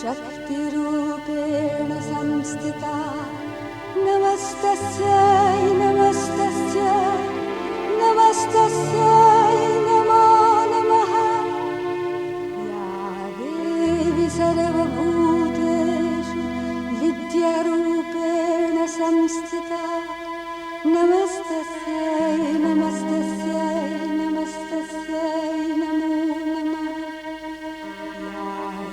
शक्तिरूपेण संस्थिता नमस्तस्यै नमस्तस्यै नमस्तस्यै नमो नमः। या देवी सर्वभूतेषु विद्यारूपेण संस्थिता नमस्तस्यै नमस्तस्यै नमस्तस्यै नमो नमः। या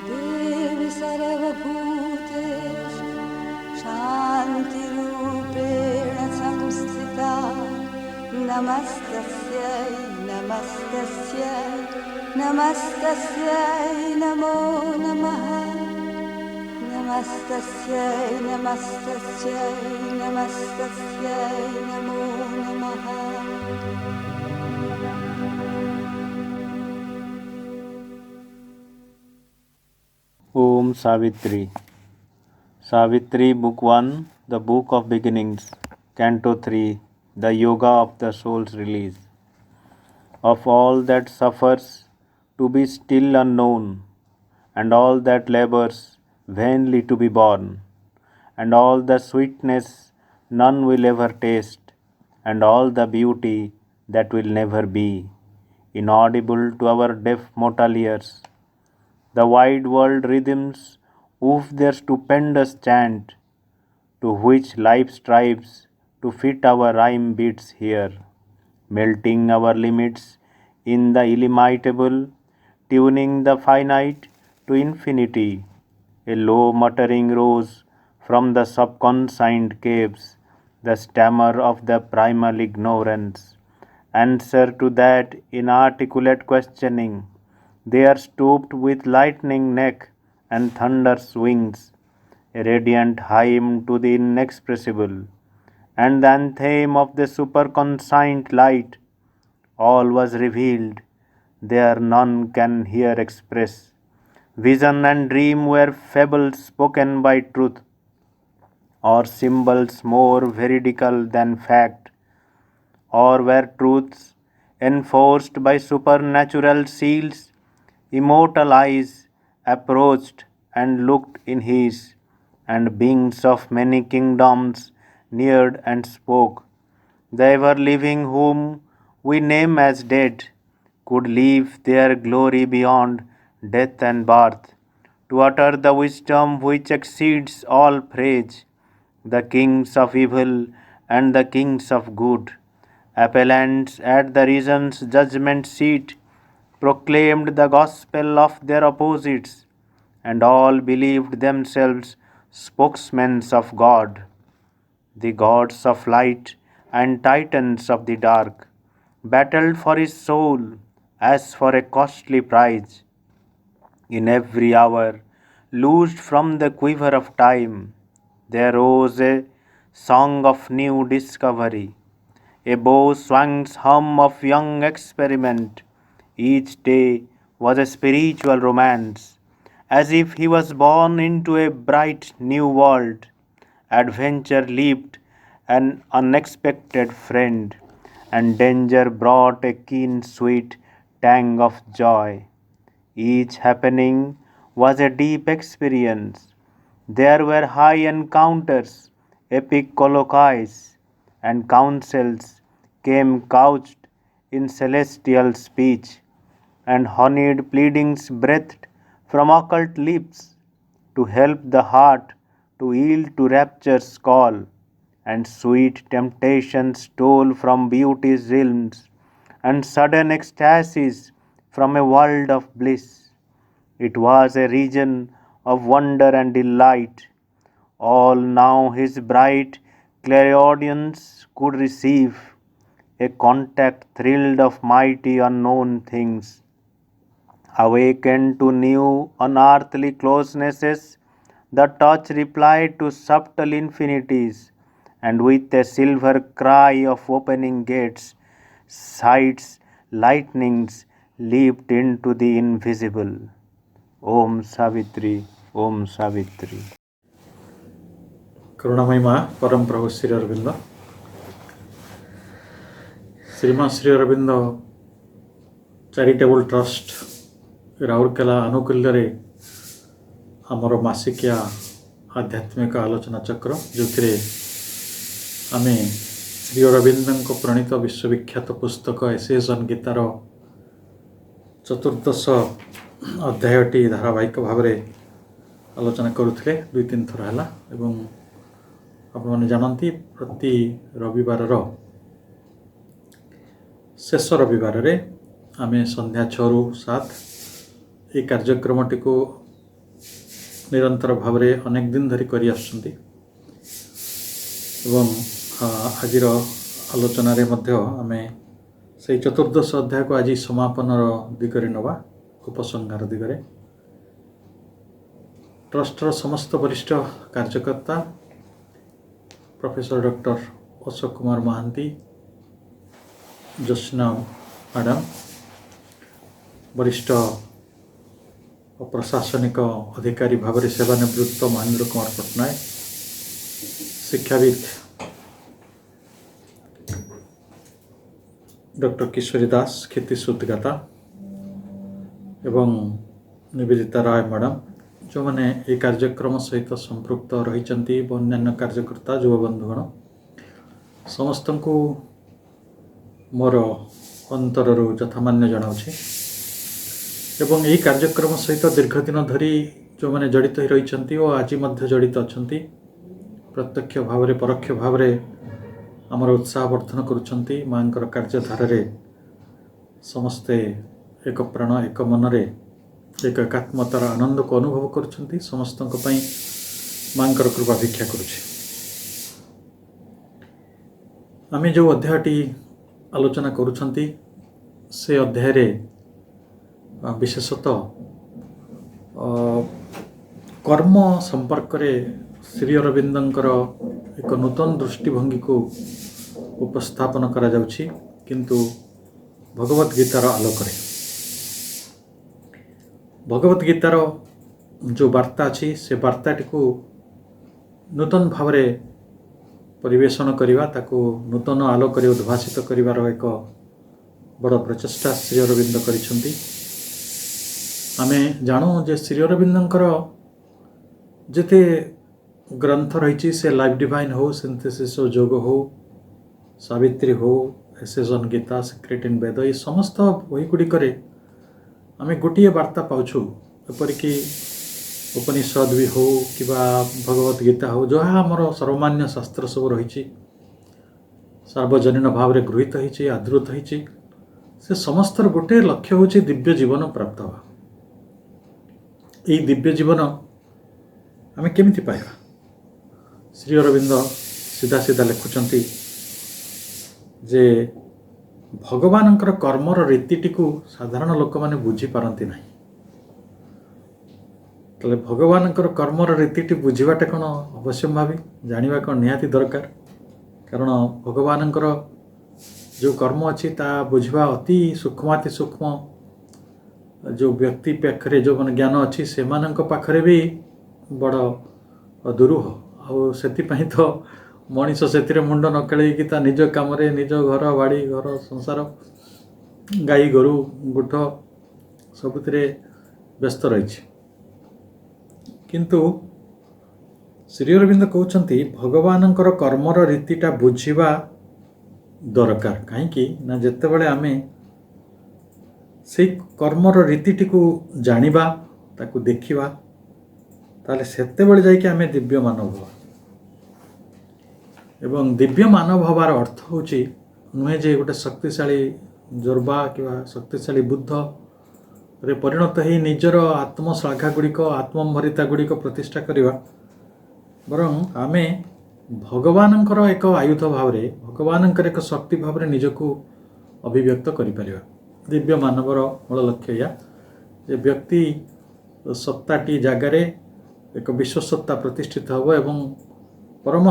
देवी सर्वभूतेषु शान्तिरूपेण संस्थिता नमस्तस्यै नमस्तस्यै नमस्तस्यै नमो नमः। नमस्तस्यै नमस्तस्यै नमस्तस्यै नमो नमः। Om Savitri. Savitri, Book 1, The Book of Beginnings, Canto 3, The Yoga of the Soul's Release. Of all that suffers, to be still unknown, and all that labors vainly to be born, and all the sweetness none will ever taste, and all the beauty that will never be, inaudible to our deaf mortal ears. The wide world rhythms woof their stupendous chant, to which life strives to fit our rhyme beats here, melting our limits in the illimitable, tuning the finite to infinity. A low muttering rose from the subconscious caves, the stammer of the primal ignorance. Answer to that inarticulate questioning. They are stooped with lightning neck and thunder's wings, a radiant hymn to the inexpressible, and the anthem of the superconscient light. All was revealed, there none can here express. Vision and dream were fables spoken by truth, or symbols more veridical than fact, or were truths enforced by supernatural seals. Immortal eyes approached and looked in his, and beings of many kingdoms neared and spoke. The ever living, whom we name as dead, could leave their glory beyond death and birth, to utter the wisdom which exceeds all praise. The kings of evil and the kings of good, appellants at the reason's judgment seat, proclaimed the gospel of their opposites, and all believed themselves spokesmen of God. The gods of light and titans of the dark battled for his soul as for a costly prize. In every hour, loosed from the quiver of time, there rose a song of new discovery, a bow-swing's hum of young experiment. Each day was a spiritual romance, as if he was born into a bright new world. Adventure leaped an unexpected friend, and danger brought a keen sweet tang of joy. Each happening was a deep experience. There were high encounters, epic colloquies, and counsels came couched in celestial speech, and honeyed pleadings breathed from occult lips, to help the heart to yield to rapture's call, and sweet temptations stole from beauty's realms, and sudden ecstasies from a world of bliss. It was a region of wonder and delight. All now his bright clairaudience could receive, a contact thrilled of mighty unknown things, awakened to new unearthly closenesses. The touch replied to subtle infinities, and with a silver cry of opening gates, sights, lightnings leaped into the invisible. Om Savitri, Om Savitri. करुणामयी माँ परम प्रभु श्री अरविंद श्रीमान Shri Arvind charitable trust Rourkela आनुकूल्य आमर मासिकिया आध्यात्मिक आलोचना चक्र जो आम श्री अरविंद प्रणीत विश्वविख्यात पुस्तक एसेशन गीतार चतुर्दश अध्यायटी धारावाहिक भाव में आलोचना करुले 2-3 थर है एवं आपने जानती प्रति रविवार शेष रविवार रे आम संध्या 6 ରୁ 7 ये कार्यक्रमटी को निरंतर भाव में अनेक दिन धरी करी आसुछंती एवं आज आलोचन आम से चतुर्दश अध्याय को आज समापन दिगरे नवा उपसंहार दिगरे ट्रस्टर समस्त वरिष्ठ कार्यकर्ता professor doctor Ashok Kumar Mahanti, Josna madam, वरिष्ठ प्रशासनिक अधिकारी भाव में सेवानिवृत्त महेंद्र कुमार पट्टनायक, शिक्षाविद डॉक्टर किशोरी दास, खेती सुदगाता एवं निवेदिता राय मैडम जो मैंने ये कार्यक्रम सहित संपृक्त रही अन्य कार्यकर्ता युवा बंधुगण समस्त को मोर अंतर यथामान्य जनाऊँगी एवं यही कार्यक्रम सहित दीर्घ दिन धरी जो मैंने जड़ित ही रही और आज जड़ित अच्छा प्रत्यक्ष भाव में परोक्ष भाव में आमर उत्साह वर्धन करुँच माँ कार्यधारा समस्ते एक प्राण एक मनरे एक एकात्मतार आनंद को अनुभव करुँच समस्त माँ कृपा भिक्षा करुँचे। आम जो अध्यायटी आलोचना करुँच से अध्याय विशेषतः कर्म संपर्क श्री अरविंदर एक नूतन दृष्टिभंगी को उपस्थापन करा जाउछि किंतु भगवत गीतार आलोक भगवत गीतार जो वार्ता अच्छी से वार्ताटी को नूतन भाव में परिवेशन करवा ताको नूतन आलोक उद्भासित करिवार एक बड़ प्रचेष्टा श्री अरविंद करिसेंती। आमे जानू जे श्री अरविंदर जिते ग्रंथ रही से लाइफ डिवाइन हो, सिंथेसिस योग हो, सावित्री हो, एसेशन गीता, सीक्रेट इन वेद, ये समस्त बही गुड़िक आम गोटे वार्ता पाउछु एपरिकी उपनिषद भी हो कि भगवत गीता हो जहाँ आमर सर्वमान्य शास्त्र सब रही सार्वजनीन भाव में गृहीत होती आदृत होती से समस्त गोटे लक्ष्य हूँ दिव्य जीवन प्राप्त हवा। यही दिव्य जीवन आम केमिति पाइबा श्री अरविंद सीधा सीधा लिखुचंती जे भगवान कर्मर रीतिटी को साधारण लोक मैंने बुझी पारती ना तले भगवान कर्मर रीतिटी बुझाटा कौन अवश्य भावी जाना कौन निहाती दरकार कारण भगवान जो कर्म अच्छी ता बुझा अति सूक्ष्माति सूक्ष्म जो व्यक्ति पाखे जो मैंने ज्ञान अच्छी से पाखरे भी बड़ दुरूह आउ तो मनीष से मुंड नकलैकी ता निज काम निज घर बाड़ी घर संसार गाई गोरु गुठ सबुतिरे व्यस्त रही किंतु श्री अरविंद कहते भगवान कर्मर रीतिटा बुझा दरकार कहीं ना जिते बड़े आम से कर्मर रीतिटी को जानिबा ताकू देखिबा ताले सेते बड़े जाइके आम दिव्य मानव हवा एवं दिव्य मानव हबार अर्थ होची नुहे जे गोटे शक्तिशाली जोरबा कि शक्तिशाली बुद्ध रे परिणत ही निजर आत्मश्लाघा गुड़िक आत्मम्भरिता गुड़िक प्रतिष्ठा करवा बरं आमे भगवानंकर एक आयुध भाव में भगवानंकर एक शक्ति भाव में निजको अभिव्यक्त करिपरिबा। दिव्य मानवर मूल लक्ष्य या जे व्यक्ति सत्ताटी जगार एक विश्वसत्ता प्रतिष्ठित हो एवं परम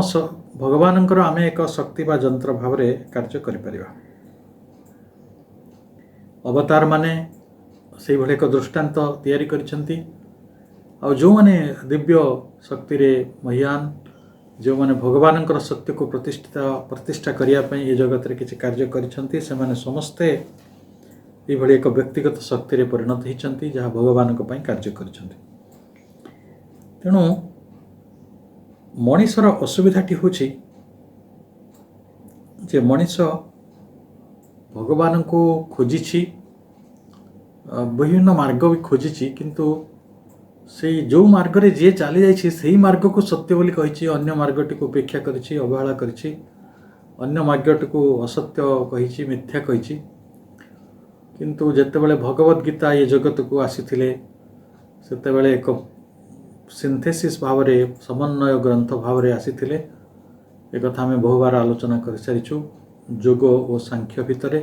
भगवानंकर आम एक शक्ति बा जंत्र भाव में कार्य करिपरिबा। अवतार माने से भले एक दृष्टांत तैयारी करिसेंती आ जो माने दिव्य शक्ति रे महियान जो माने भगवानंकर सत्य को प्रतिष्ठा करने ये जगत रे किसी कार्य करिसेंती से माने समस्ते ये एक व्यक्तिगत शक्ति रे परिणत होती जहाँ भगवान कार्य करिसेंती। ତେଣୁ ମଣିଷର ଅସୁବିଧାଟି ହେଉଛି ଯେ ମଣିଷ ଭଗବାନଙ୍କୁ ଖୋଜିଛି, ବିଭିନ୍ନ ମାର୍ଗ ବି ଖୋଜିଛି, କିନ୍ତୁ ସେଇ ଯେଉଁ ମାର୍ଗରେ ଯିଏ ଚାଲିଯାଇଛି ସେହି ମାର୍ଗକୁ ସତ୍ୟ ବୋଲି କହିଛି, ଅନ୍ୟ ମାର୍ଗଟିକୁ ଉପେକ୍ଷା କରିଛି, ଅବହେଳା କରିଛି, ଅନ୍ୟ ମାର୍ଗଟିକୁ ଅସତ୍ୟ କହିଛି, ମିଥ୍ୟା କହିଛି। କିନ୍ତୁ ଯେତେବେଳେ ଭଗବତ ଗୀତା ଏ ଜଗତକୁ ଆସିଥିଲେ ସେତେବେଳେ ଏକ ସିନ୍ଥେସିସ୍ ଭାବରେ, ସମନ୍ୱୟ ଗ୍ରନ୍ଥ ଭାବରେ ଆସିଥିଲେ। ଏକଥା ଆମେ ବହୁବାର ଆଲୋଚନା କରିସାରିଛୁ। ଯୋଗ ଓ ସାଂଖ୍ୟ ଭିତରେ,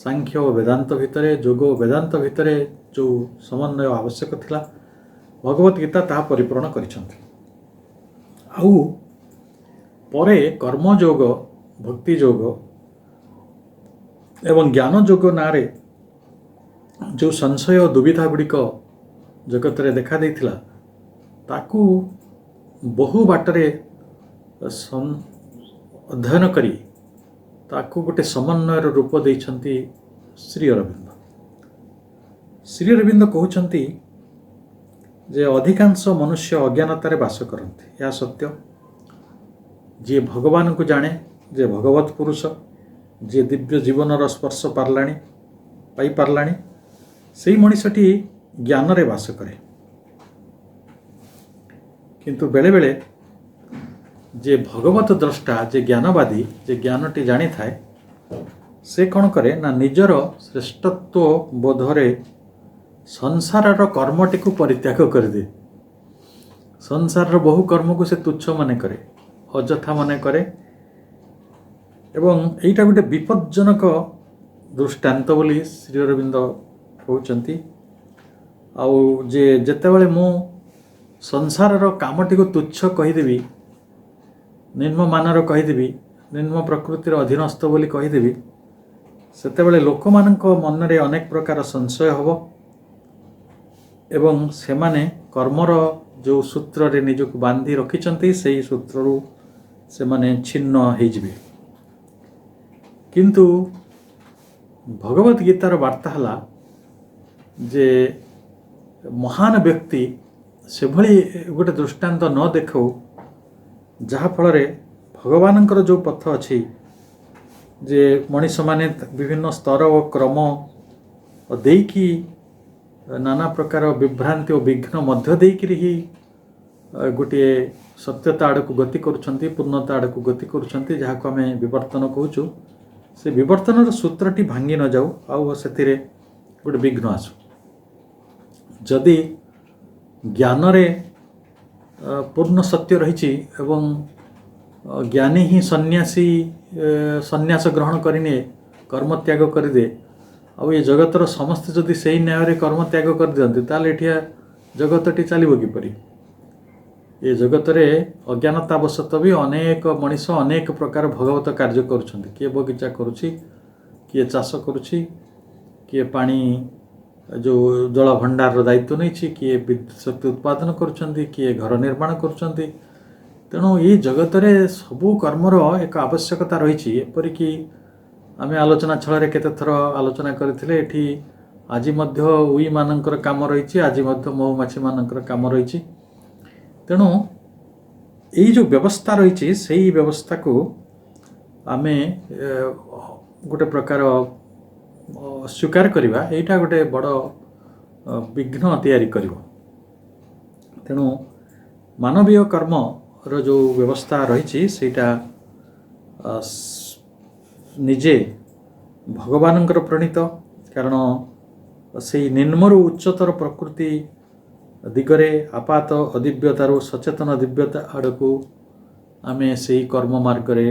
ସାଂଖ୍ୟ ଓ ବେଦାନ୍ତ ଭିତରେ, ଯୋଗ ଓ ବେଦାନ୍ତ ଭିତରେ ଯେଉଁ ସମନ୍ୱୟ ଆବଶ୍ୟକ ଥିଲା ଭଗବତ ଗୀତା ତାହା ପରିପୂରଣ କରିଛନ୍ତି। ଆଉ ପରେ କର୍ମଯୋଗ, ଭକ୍ତି ଯୋଗ ଏବଂ ଜ୍ଞାନ ଯୋଗ ନାଁରେ ଯେଉଁ ସଂଶୟ ଓ ଦୁବିଧା ଗୁଡ଼ିକ ଜଗତରେ ଦେଖା ଦେଇଥିଲା ତାକୁ ବହୁ ବାଟରେ ଅଧ୍ୟୟନ କରି ତାକୁ ଗୋଟେ ସମନ୍ୱୟର ରୂପ ଦେଇଛନ୍ତି ଶ୍ରୀ ଅରବିନ୍ଦ। ଶ୍ରୀ ଅରବିନ୍ଦ କହୁଛନ୍ତି ଯେ ଅଧିକାଂଶ ମନୁଷ୍ୟ ଅଜ୍ଞାନତାରେ ବାସ କରନ୍ତି, ଏହା ସତ୍ୟ। ଯିଏ ଭଗବାନଙ୍କୁ ଜାଣେ, ଯିଏ ଭଗବତ ପୁରୁଷ, ଯିଏ ଦିବ୍ୟ ଜୀବନର ସ୍ପର୍ଶ ପାଇପାରିଲାଣି, ସେହି ମଣିଷଟି ଜ୍ଞାନରେ ବାସ କରେ। କିନ୍ତୁ ବେଳେବେଳେ ଯେ ଭଗବତ ଦ୍ରଷ୍ଟା, ଯେ ଜ୍ଞାନବାଦୀ, ଯେ ଜ୍ଞାନଟି ଜାଣିଥାଏ, ସେ କ'ଣ କରେ ନା ନିଜର ଶ୍ରେଷ୍ଠତ୍ୱ ବୋଧରେ ସଂସାରର କର୍ମଟିକୁ ପରିତ୍ୟାଗ କରିଦିଏ। ସଂସାରର ବହୁ କର୍ମକୁ ସେ ତୁଚ୍ଛ ମନେ କରେ, ଅଯଥା ମନେ କରେ। ଏବଂ ଏଇଟା ଗୋଟେ ବିପଜ୍ଜନକ ଦୃଷ୍ଟାନ୍ତ ବୋଲି ଶ୍ରୀ ଅରବିନ୍ଦ କହୁଛନ୍ତି। ଆଉ ଯେତେବେଳେ ମୁଁ ସଂସାରର କାମଟିକୁ ତୁଚ୍ଛ କହିଦେବି, ନିମ୍ନମାନର କହିଦେବି, ନିମ୍ନ ପ୍ରକୃତିର ଅଧୀନସ୍ଥ ବୋଲି କହିଦେବି, ସେତେବେଳେ ଲୋକମାନଙ୍କ ମନରେ ଅନେକ ପ୍ରକାର ସଂଶୟ ହେବ ଏବଂ ସେମାନେ କର୍ମର ଯେଉଁ ସୂତ୍ରରେ ନିଜକୁ ବାନ୍ଧି ରଖିଛନ୍ତି ସେହି ସୂତ୍ରରୁ ସେମାନେ ଛିନ୍ନ ହେଇଯିବେ। କିନ୍ତୁ ଭଗବତ ଗୀତାର ବାର୍ତ୍ତା ହେଲା ଯେ ମହାନ ବ୍ୟକ୍ତି ସେଭଳି ଗୋଟେ ଦୃଷ୍ଟାନ୍ତ ନ ଦେଖାଉ ଯାହାଫଳରେ ଭଗବାନଙ୍କର ଯେଉଁ ପଥ ଅଛି, ଯେ ମଣିଷମାନେ ବିଭିନ୍ନ ସ୍ତର ଓ କ୍ରମ ଦେଇକି ନାନା ପ୍ରକାର ବିଭ୍ରାନ୍ତି ଓ ବିଘ୍ନ ମଧ୍ୟ ଦେଇକରି ହିଁ ଗୋଟିଏ ସତ୍ୟତା ଆଡ଼କୁ ଗତି କରୁଛନ୍ତି, ପୂର୍ଣ୍ଣତା ଆଡ଼କୁ ଗତି କରୁଛନ୍ତି, ଯାହାକୁ ଆମେ ବିବର୍ତ୍ତନ କହୁଛୁ। ସେ ବିବର୍ତ୍ତନର ସୂତ୍ରଟି ଭାଙ୍ଗି ନଯାଉ ଆଉ ସେଥିରେ ଗୋଟେ ବିଘ୍ନ ଆସୁ। ଯଦି ଜ୍ଞାନରେ ପୂର୍ଣ୍ଣ ସତ୍ୟ ରହିଛି ଏବଂ ଜ୍ଞାନୀ ହିଁ ସନ୍ନ୍ୟାସ ଗ୍ରହଣ କରିନିଏ, କର୍ମତ୍ୟାଗ କରିଦିଏ, ଆଉ ଏ ଜଗତର ସମସ୍ତେ ଯଦି ସେଇ ନ୍ୟାୟରେ କର୍ମତ୍ୟାଗ କରିଦିଅନ୍ତି, ତାହେଲେ ଏଠିଆ ଜଗତଟି ଚାଲିବ କିପରି? ଏ ଜଗତରେ ଅଜ୍ଞାନତାବଶତଃ ବି ଅନେକ ମଣିଷ ଅନେକ ପ୍ରକାର ଭଗବତ କାର୍ଯ୍ୟ କରୁଛନ୍ତି। କିଏ ବଗିଚା କରୁଛି, କିଏ ଚାଷ କରୁଛି, କିଏ ପାଣି ଯେଉଁ ଜଳ ଭଣ୍ଡାରର ଦାୟିତ୍ୱ ନେଇଛି, କିଏ ବିଦ୍ୟୁତ୍ ଶକ୍ତି ଉତ୍ପାଦନ କରୁଛନ୍ତି, କିଏ ଘର ନିର୍ମାଣ କରୁଛନ୍ତି। ତେଣୁ ଏଇ ଜଗତରେ ସବୁ କର୍ମର ଏକ ଆବଶ୍ୟକତା ରହିଛି। ଏପରିକି ଆମେ ଆଲୋଚନା ଛଳରେ କେତେଥର ଆଲୋଚନା କରିଥିଲେ, ଏଠି ଆଜି ମଧ୍ୟ ଉଇମାନଙ୍କର କାମ ରହିଛି, ଆଜି ମଧ୍ୟ ମହୁମାଛିମାନଙ୍କର କାମ ରହିଛି। ତେଣୁ ଏଇ ଯେଉଁ ବ୍ୟବସ୍ଥା ରହିଛି ସେଇ ବ୍ୟବସ୍ଥାକୁ ଆମେ ଗୋଟେ ପ୍ରକାର ସ୍ୱୀକାର କରିବା, ଏଇଟା ଗୋଟେ ବଡ଼ ବିଘ୍ନ ତିଆରି କରିବ। ତେଣୁ ମାନବୀୟ କର୍ମର ଯେଉଁ ବ୍ୟବସ୍ଥା ରହିଛି ସେଇଟା ନିଜେ ଭଗବାନଙ୍କର ପ୍ରଣୀତ, କାରଣ ସେଇ ନିମ୍ନରୁ ଉଚ୍ଚତର ପ୍ରକୃତି ଦିଗରେ ଆପାତ ଅଦିବ୍ୟତାରୁ ସଚେତନ ଦିବ୍ୟତା ଆଡ଼କୁ ଆମେ ସେଇ କର୍ମ ମାର୍ଗରେ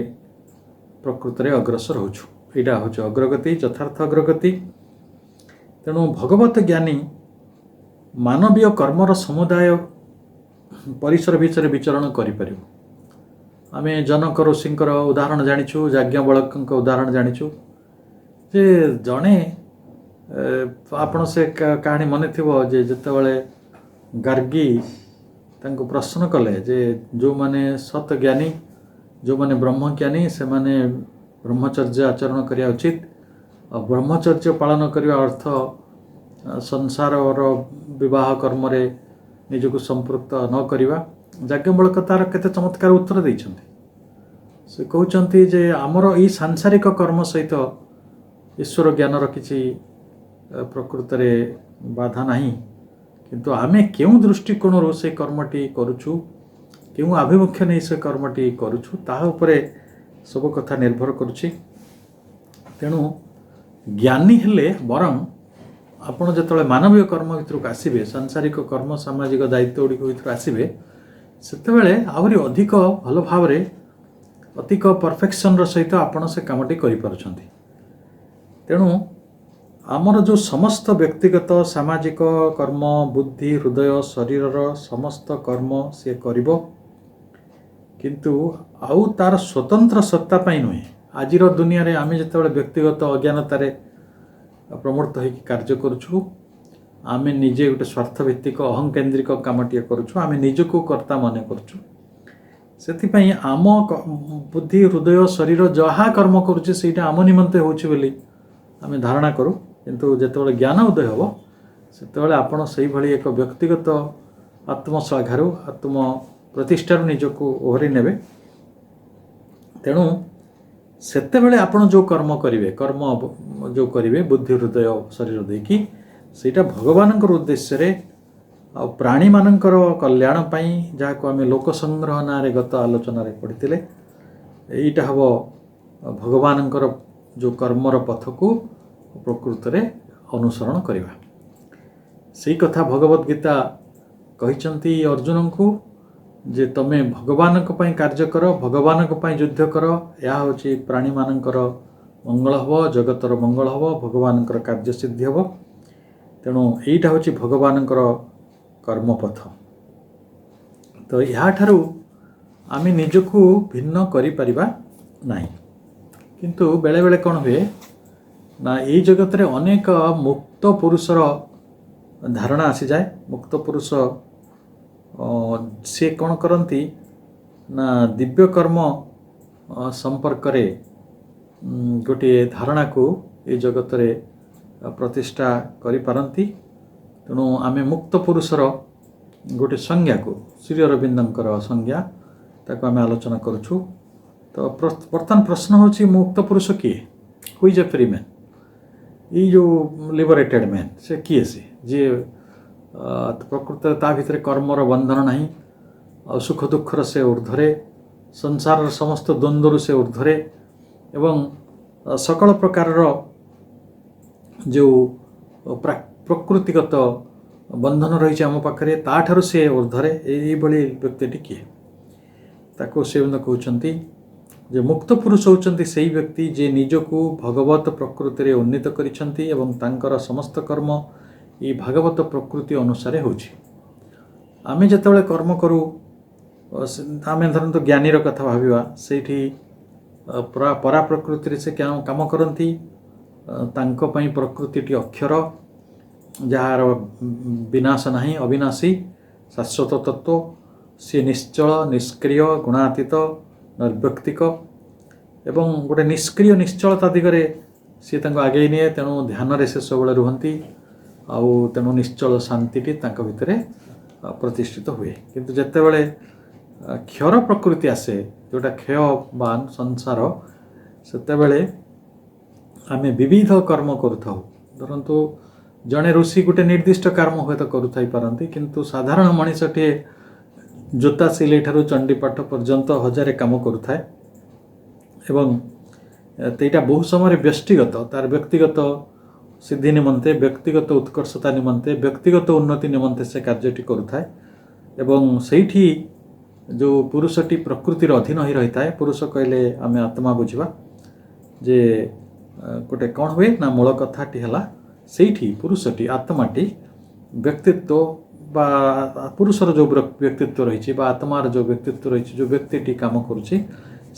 ପ୍ରକୃତରେ ଅଗ୍ରସର ହେଉଛୁ। ଏଇଟା ହେଉଛି ଅଗ୍ରଗତି, ଯଥାର୍ଥ ଅଗ୍ରଗତି। ତେଣୁ ଭଗବତ ଜ୍ଞାନୀ ମାନବୀୟ କର୍ମର ସମୁଦାୟ ପରିସର ଭିତରେ ବିଚରଣ କରିପାରିବ। ଆମେ ଜନକ ଋଷିଙ୍କର ଉଦାହରଣ ଜାଣିଛୁ, ଯାଜ୍ଞବଳକ୍ଙ୍କ ଉଦାହରଣ ଜାଣିଛୁ ଯେ ଜଣେ, ଆପଣ ସେ କାହାଣୀ ମନେ ଥିବ ଯେ ଯେତେବେଳେ ଗାର୍ଗୀ ତାଙ୍କୁ ପ୍ରଶ୍ନ କଲେ ଯେ ଯେଉଁମାନେ ସତ୍ ଜ୍ଞାନୀ, ଯେଉଁମାନେ ବ୍ରହ୍ମଜ୍ଞାନୀ, ସେମାନେ ବ୍ରହ୍ମଚର୍ଯ୍ୟ ଆଚରଣ କରିବା ଉଚିତ। ଆଉ ବ୍ରହ୍ମଚର୍ଯ୍ୟ ପାଳନ କରିବା ଅର୍ଥ ସଂସାରର ବିବାହ କର୍ମରେ ନିଜକୁ ସମ୍ପୃକ୍ତ ନ କରିବା। ଯାଜ୍ଞବଲ୍କ୍ୟ ତାର କେତେ ଚମତ୍କାର ଉତ୍ତର ଦେଇଛନ୍ତି। ସେ କହୁଛନ୍ତି ଯେ ଆମର ଏଇ ସାଂସାରିକ କର୍ମ ସହିତ ଈଶ୍ୱର ଜ୍ଞାନର କିଛି ପ୍ରକୃତରେ ବାଧା ନାହିଁ, କିନ୍ତୁ ଆମେ କେଉଁ ଦୃଷ୍ଟିକୋଣରୁ ସେ କର୍ମଟି କରୁଛୁ, କେଉଁ ଆଭିମୁଖ୍ୟ ନେଇ ସେ କର୍ମଟି କରୁଛୁ, ତାହା ଉପରେ ସବୁ କଥା ନିର୍ଭର କରୁଛି। ତେଣୁ ଜ୍ଞାନୀ ହେଲେ ବରଂ ଆପଣ ଯେତେବେଳେ ମାନବୀୟ କର୍ମ ଭିତରକୁ ଆସିବେ, ସାଂସାରିକ କର୍ମ ସାମାଜିକ ଦାୟିତ୍ୱ ଗୁଡ଼ିକ ଭିତରୁ ଆସିବେ, ସେତେବେଳେ ଆହୁରି ଅଧିକ ଭଲ ଭାବରେ ଅଧିକ ପରଫେକ୍ସନର ସହିତ ଆପଣ ସେ କାମଟି କରିପାରୁଛନ୍ତି। ତେଣୁ ଆମର ଯେଉଁ ସମସ୍ତ ବ୍ୟକ୍ତିଗତ ସାମାଜିକ କର୍ମ, ବୁଦ୍ଧି, ହୃଦୟ, ଶରୀରର ସମସ୍ତ କର୍ମ ସିଏ କରିବ, କିନ୍ତୁ ଆଉ ତାର ସ୍ୱତନ୍ତ୍ର ସତ୍ତା ପାଇଁ ନୁହେଁ। ଆଜିର ଦୁନିଆରେ ଆମେ ଯେତେବେଳେ ବ୍ୟକ୍ତିଗତ ଅଜ୍ଞାନତାରେ ପ୍ରମୃତ ହୋଇକି କାର୍ଯ୍ୟ କରୁଛୁ, ଆମେ ନିଜେ ଗୋଟେ ସ୍ୱାର୍ଥଭିତ୍ତିକ ଅହଂକେନ୍ଦ୍ରିକ କାମଟିଏ କରୁଛୁ, ଆମେ ନିଜକୁ କର୍ତ୍ତା ମନେ କରୁଛୁ। ସେଥିପାଇଁ ଆମ ବୁଦ୍ଧି, ହୃଦୟ, ଶରୀର ଯାହା କର୍ମ କରୁଛି ସେଇଟା ଆମ ନିମନ୍ତେ ହେଉଛି ବୋଲି ଆମେ ଧାରଣା କରୁ। କିନ୍ତୁ ଯେତେବେଳେ ଜ୍ଞାନ ଉଦୟ ହେବ, ସେତେବେଳେ ଆପଣ ସେଇଭଳି ଏକ ବ୍ୟକ୍ତିଗତ ଆତ୍ମଶ୍ଳାଘାରୁ, ଆତ୍ମ ପ୍ରତିଷ୍ଠାରୁ ନିଜକୁ ଓହରି ନେବେ। ତେଣୁ ସେତେବେଳେ ଆପଣ ଯେଉଁ କର୍ମ କରିବେ, ଯେଉଁ କରିବେ ବୁଦ୍ଧି, ହୃଦୟ, ଶରୀର ଦେଇକି, ସେଇଟା ଭଗବାନଙ୍କର ଉଦ୍ଦେଶ୍ୟରେ ଆଉ ପ୍ରାଣୀମାନଙ୍କର କଲ୍ୟାଣ ପାଇଁ, ଯାହାକୁ ଆମେ ଲୋକସଂଗ୍ରହ ନାଁରେ ଗତ ଆଲୋଚନାରେ ପଢ଼ିଥିଲେ, ଏଇଟା ହେବ ଭଗବାନଙ୍କର ଯେଉଁ କର୍ମର ପଥକୁ ପ୍ରକୃତରେ ଅନୁସରଣ କରିବା। ସେଇ କଥା ଭଗବତ ଗୀତା କହିଛନ୍ତି ଅର୍ଜୁନଙ୍କୁ ଯେ ତମେ ଭଗବାନଙ୍କ ପାଇଁ କାର୍ଯ୍ୟ କର, ଭଗବାନଙ୍କ ପାଇଁ ଯୁଦ୍ଧ କର, ଏହା ହେଉଛି ପ୍ରାଣୀମାନଙ୍କର ମଙ୍ଗଳ ହେବ, ଜଗତର ମଙ୍ଗଳ ହେବ, ଭଗବାନଙ୍କର କାର୍ଯ୍ୟ ସିଦ୍ଧି ହେବ। ତେଣୁ ଏଇଟା ହେଉଛି ଭଗବାନଙ୍କର କର୍ମପଥ। ତ ଏହାଠାରୁ ଆମେ ନିଜକୁ ଭିନ୍ନ କରିପାରିବା ନାହିଁ। କିନ୍ତୁ ବେଳେବେଳେ କ'ଣ ହୁଏ ନା, ଏଇ ଜଗତରେ ଅନେକ ମୁକ୍ତ ପୁରୁଷର ଧାରଣା ଆସିଯାଏ। ମୁକ୍ତ ପୁରୁଷ ସେ କ'ଣ କରନ୍ତି ନା, ଦିବ୍ୟ କର୍ମ ସମ୍ପର୍କରେ ଗୋଟିଏ ଧାରଣାକୁ ଏଇ ଜଗତରେ ପ୍ରତିଷ୍ଠା କରିପାରନ୍ତି। ତେଣୁ ଆମେ ମୁକ୍ତ ପୁରୁଷର ଗୋଟେ ସଂଜ୍ଞାକୁ, ଶ୍ରୀ ଅରବିନ୍ଦଙ୍କର ସଂଜ୍ଞା, ତାକୁ ଆମେ ଆଲୋଚନା କରୁଛୁ। ତ ବର୍ତ୍ତମାନ ପ୍ରଶ୍ନ ହେଉଛି, ମୁକ୍ତ ପୁରୁଷ କିଏ? Who is a free man? ଏଇ ଯେଉଁ ଲିବରେଟେଡ୍ ମ୍ୟାନ୍, ସେ କିଏ? ସେ ଯିଏ ପ୍ରକୃତରେ ତା ଭିତରେ କର୍ମର ବନ୍ଧନ ନାହିଁ, ଆଉ ସୁଖ ଦୁଃଖର ସେ ଊର୍ଦ୍ଧ୍ୱରେ, ସଂସାରର ସମସ୍ତ ଦ୍ୱନ୍ଦ୍ୱରୁ ସେ ଊର୍ଦ୍ଧ୍ୱରେ, ଏବଂ ସକଳ ପ୍ରକାରର ଯେଉଁ ପ୍ରକୃତିଗତ ବନ୍ଧନ ରହିଛି ଆମ ପାଖରେ, ତାଠାରୁ ସେ ଊର୍ଦ୍ଧ୍ୱରେ। ଏଇଭଳି ବ୍ୟକ୍ତିଟି କିଏ? ତାକୁ ସେ କହୁଛନ୍ତି ଯେ ମୁକ୍ତ ପୁରୁଷ ହେଉଛନ୍ତି ସେଇ ବ୍ୟକ୍ତି ଯିଏ ନିଜକୁ ଭଗବତ ପ୍ରକୃତିରେ ଉନ୍ନୀତ କରିଛନ୍ତି ଏବଂ ତାଙ୍କର ସମସ୍ତ କର୍ମ ଏଇ ଭାଗବତ ପ୍ରକୃତି ଅନୁସାରେ ହେଉଛି। ଆମେ ଯେତେବେଳେ କର୍ମ କରୁ, ଆମେ ଧରନ୍ତୁ ଜ୍ଞାନୀର କଥା ଭାବିବା, ସେଇଠି ପରା ପ୍ରକୃତିରେ ସେ କାମ କରନ୍ତି। ତାଙ୍କ ପାଇଁ ପ୍ରକୃତିଟି ଅକ୍ଷର, ଯାହାର ବିନାଶ ନାହିଁ, ଅବିନାଶୀ, ଶାଶ୍ୱତ ତତ୍ତ୍ୱ। ସିଏ ନିଶ୍ଚଳ, ନିଷ୍କ୍ରିୟ, ଗୁଣାତୀତ, ନିର୍ବ୍ୟକ୍ତିକ ଏବଂ ଗୋଟେ ନିଷ୍କ୍ରିୟ ନିଶ୍ଚଳତା ଦିଗରେ ସିଏ ତାଙ୍କୁ ଆଗେଇ ନିଏ। ତେଣୁ ଧ୍ୟାନରେ ସେ ସବୁବେଳେ ରୁହନ୍ତି, ଆଉ ତେଣୁ ନିଶ୍ଚଳ ଶାନ୍ତିଟି ତାଙ୍କ ଭିତରେ ପ୍ରତିଷ୍ଠିତ ହୁଏ। କିନ୍ତୁ ଯେତେବେଳେ କ୍ଷର ପ୍ରକୃତି ଆସେ, ଯେଉଁଟା କ୍ଷୟବାନ ସଂସାର, ସେତେବେଳେ ଆମେ ବିବିଧ କର୍ମ କରୁଥାଉ। ଧରନ୍ତୁ ଜଣେ ଋଷି ଗୋଟେ ନିର୍ଦ୍ଦିଷ୍ଟ କର୍ମ ହୁଏତ କରୁଥାଇପାରନ୍ତି, କିନ୍ତୁ ସାଧାରଣ ମଣିଷଟିଏ ଜୋତା ସିଲେଇ ଠାରୁ ଚଣ୍ଡୀପାଠ ପର୍ଯ୍ୟନ୍ତ ହଜାରେ କାମ କରୁଥାଏ ଏବଂ ସେଇଟା ବହୁ ସମୟରେ ବ୍ୟଷ୍ଟିଗତ, ତାର ବ୍ୟକ୍ତିଗତ ସିଦ୍ଧି ନିମନ୍ତେ, ବ୍ୟକ୍ତିଗତ ଉତ୍କର୍ଷତା ନିମନ୍ତେ, ବ୍ୟକ୍ତିଗତ ଉନ୍ନତି ନିମନ୍ତେ ସେ କାର୍ଯ୍ୟଟି କରୁଥାଏ। ଏବଂ ସେଇଠି ଯେଉଁ ପୁରୁଷଟି ପ୍ରକୃତିର ଅଧୀନ ହୋଇ ରହିଥାଏ, ପୁରୁଷ କହିଲେ ଆମେ ଆତ୍ମା ବୁଝିବା, ଯେ ଗୋଟେ କ'ଣ ହୁଏ ନା, ମୂଳ କଥାଟି ହେଲା ସେଇଠି ପୁରୁଷଟି, ଆତ୍ମାଟି, ବ୍ୟକ୍ତିତ୍ୱ ବା ପୁରୁଷର ଯେଉଁ ବ୍ୟକ୍ତିତ୍ୱ ରହିଛି ବା ଆତ୍ମାର ଯେଉଁ ବ୍ୟକ୍ତିତ୍ୱ ରହିଛି, ଯେଉଁ ବ୍ୟକ୍ତିଟି କାମ କରୁଛି,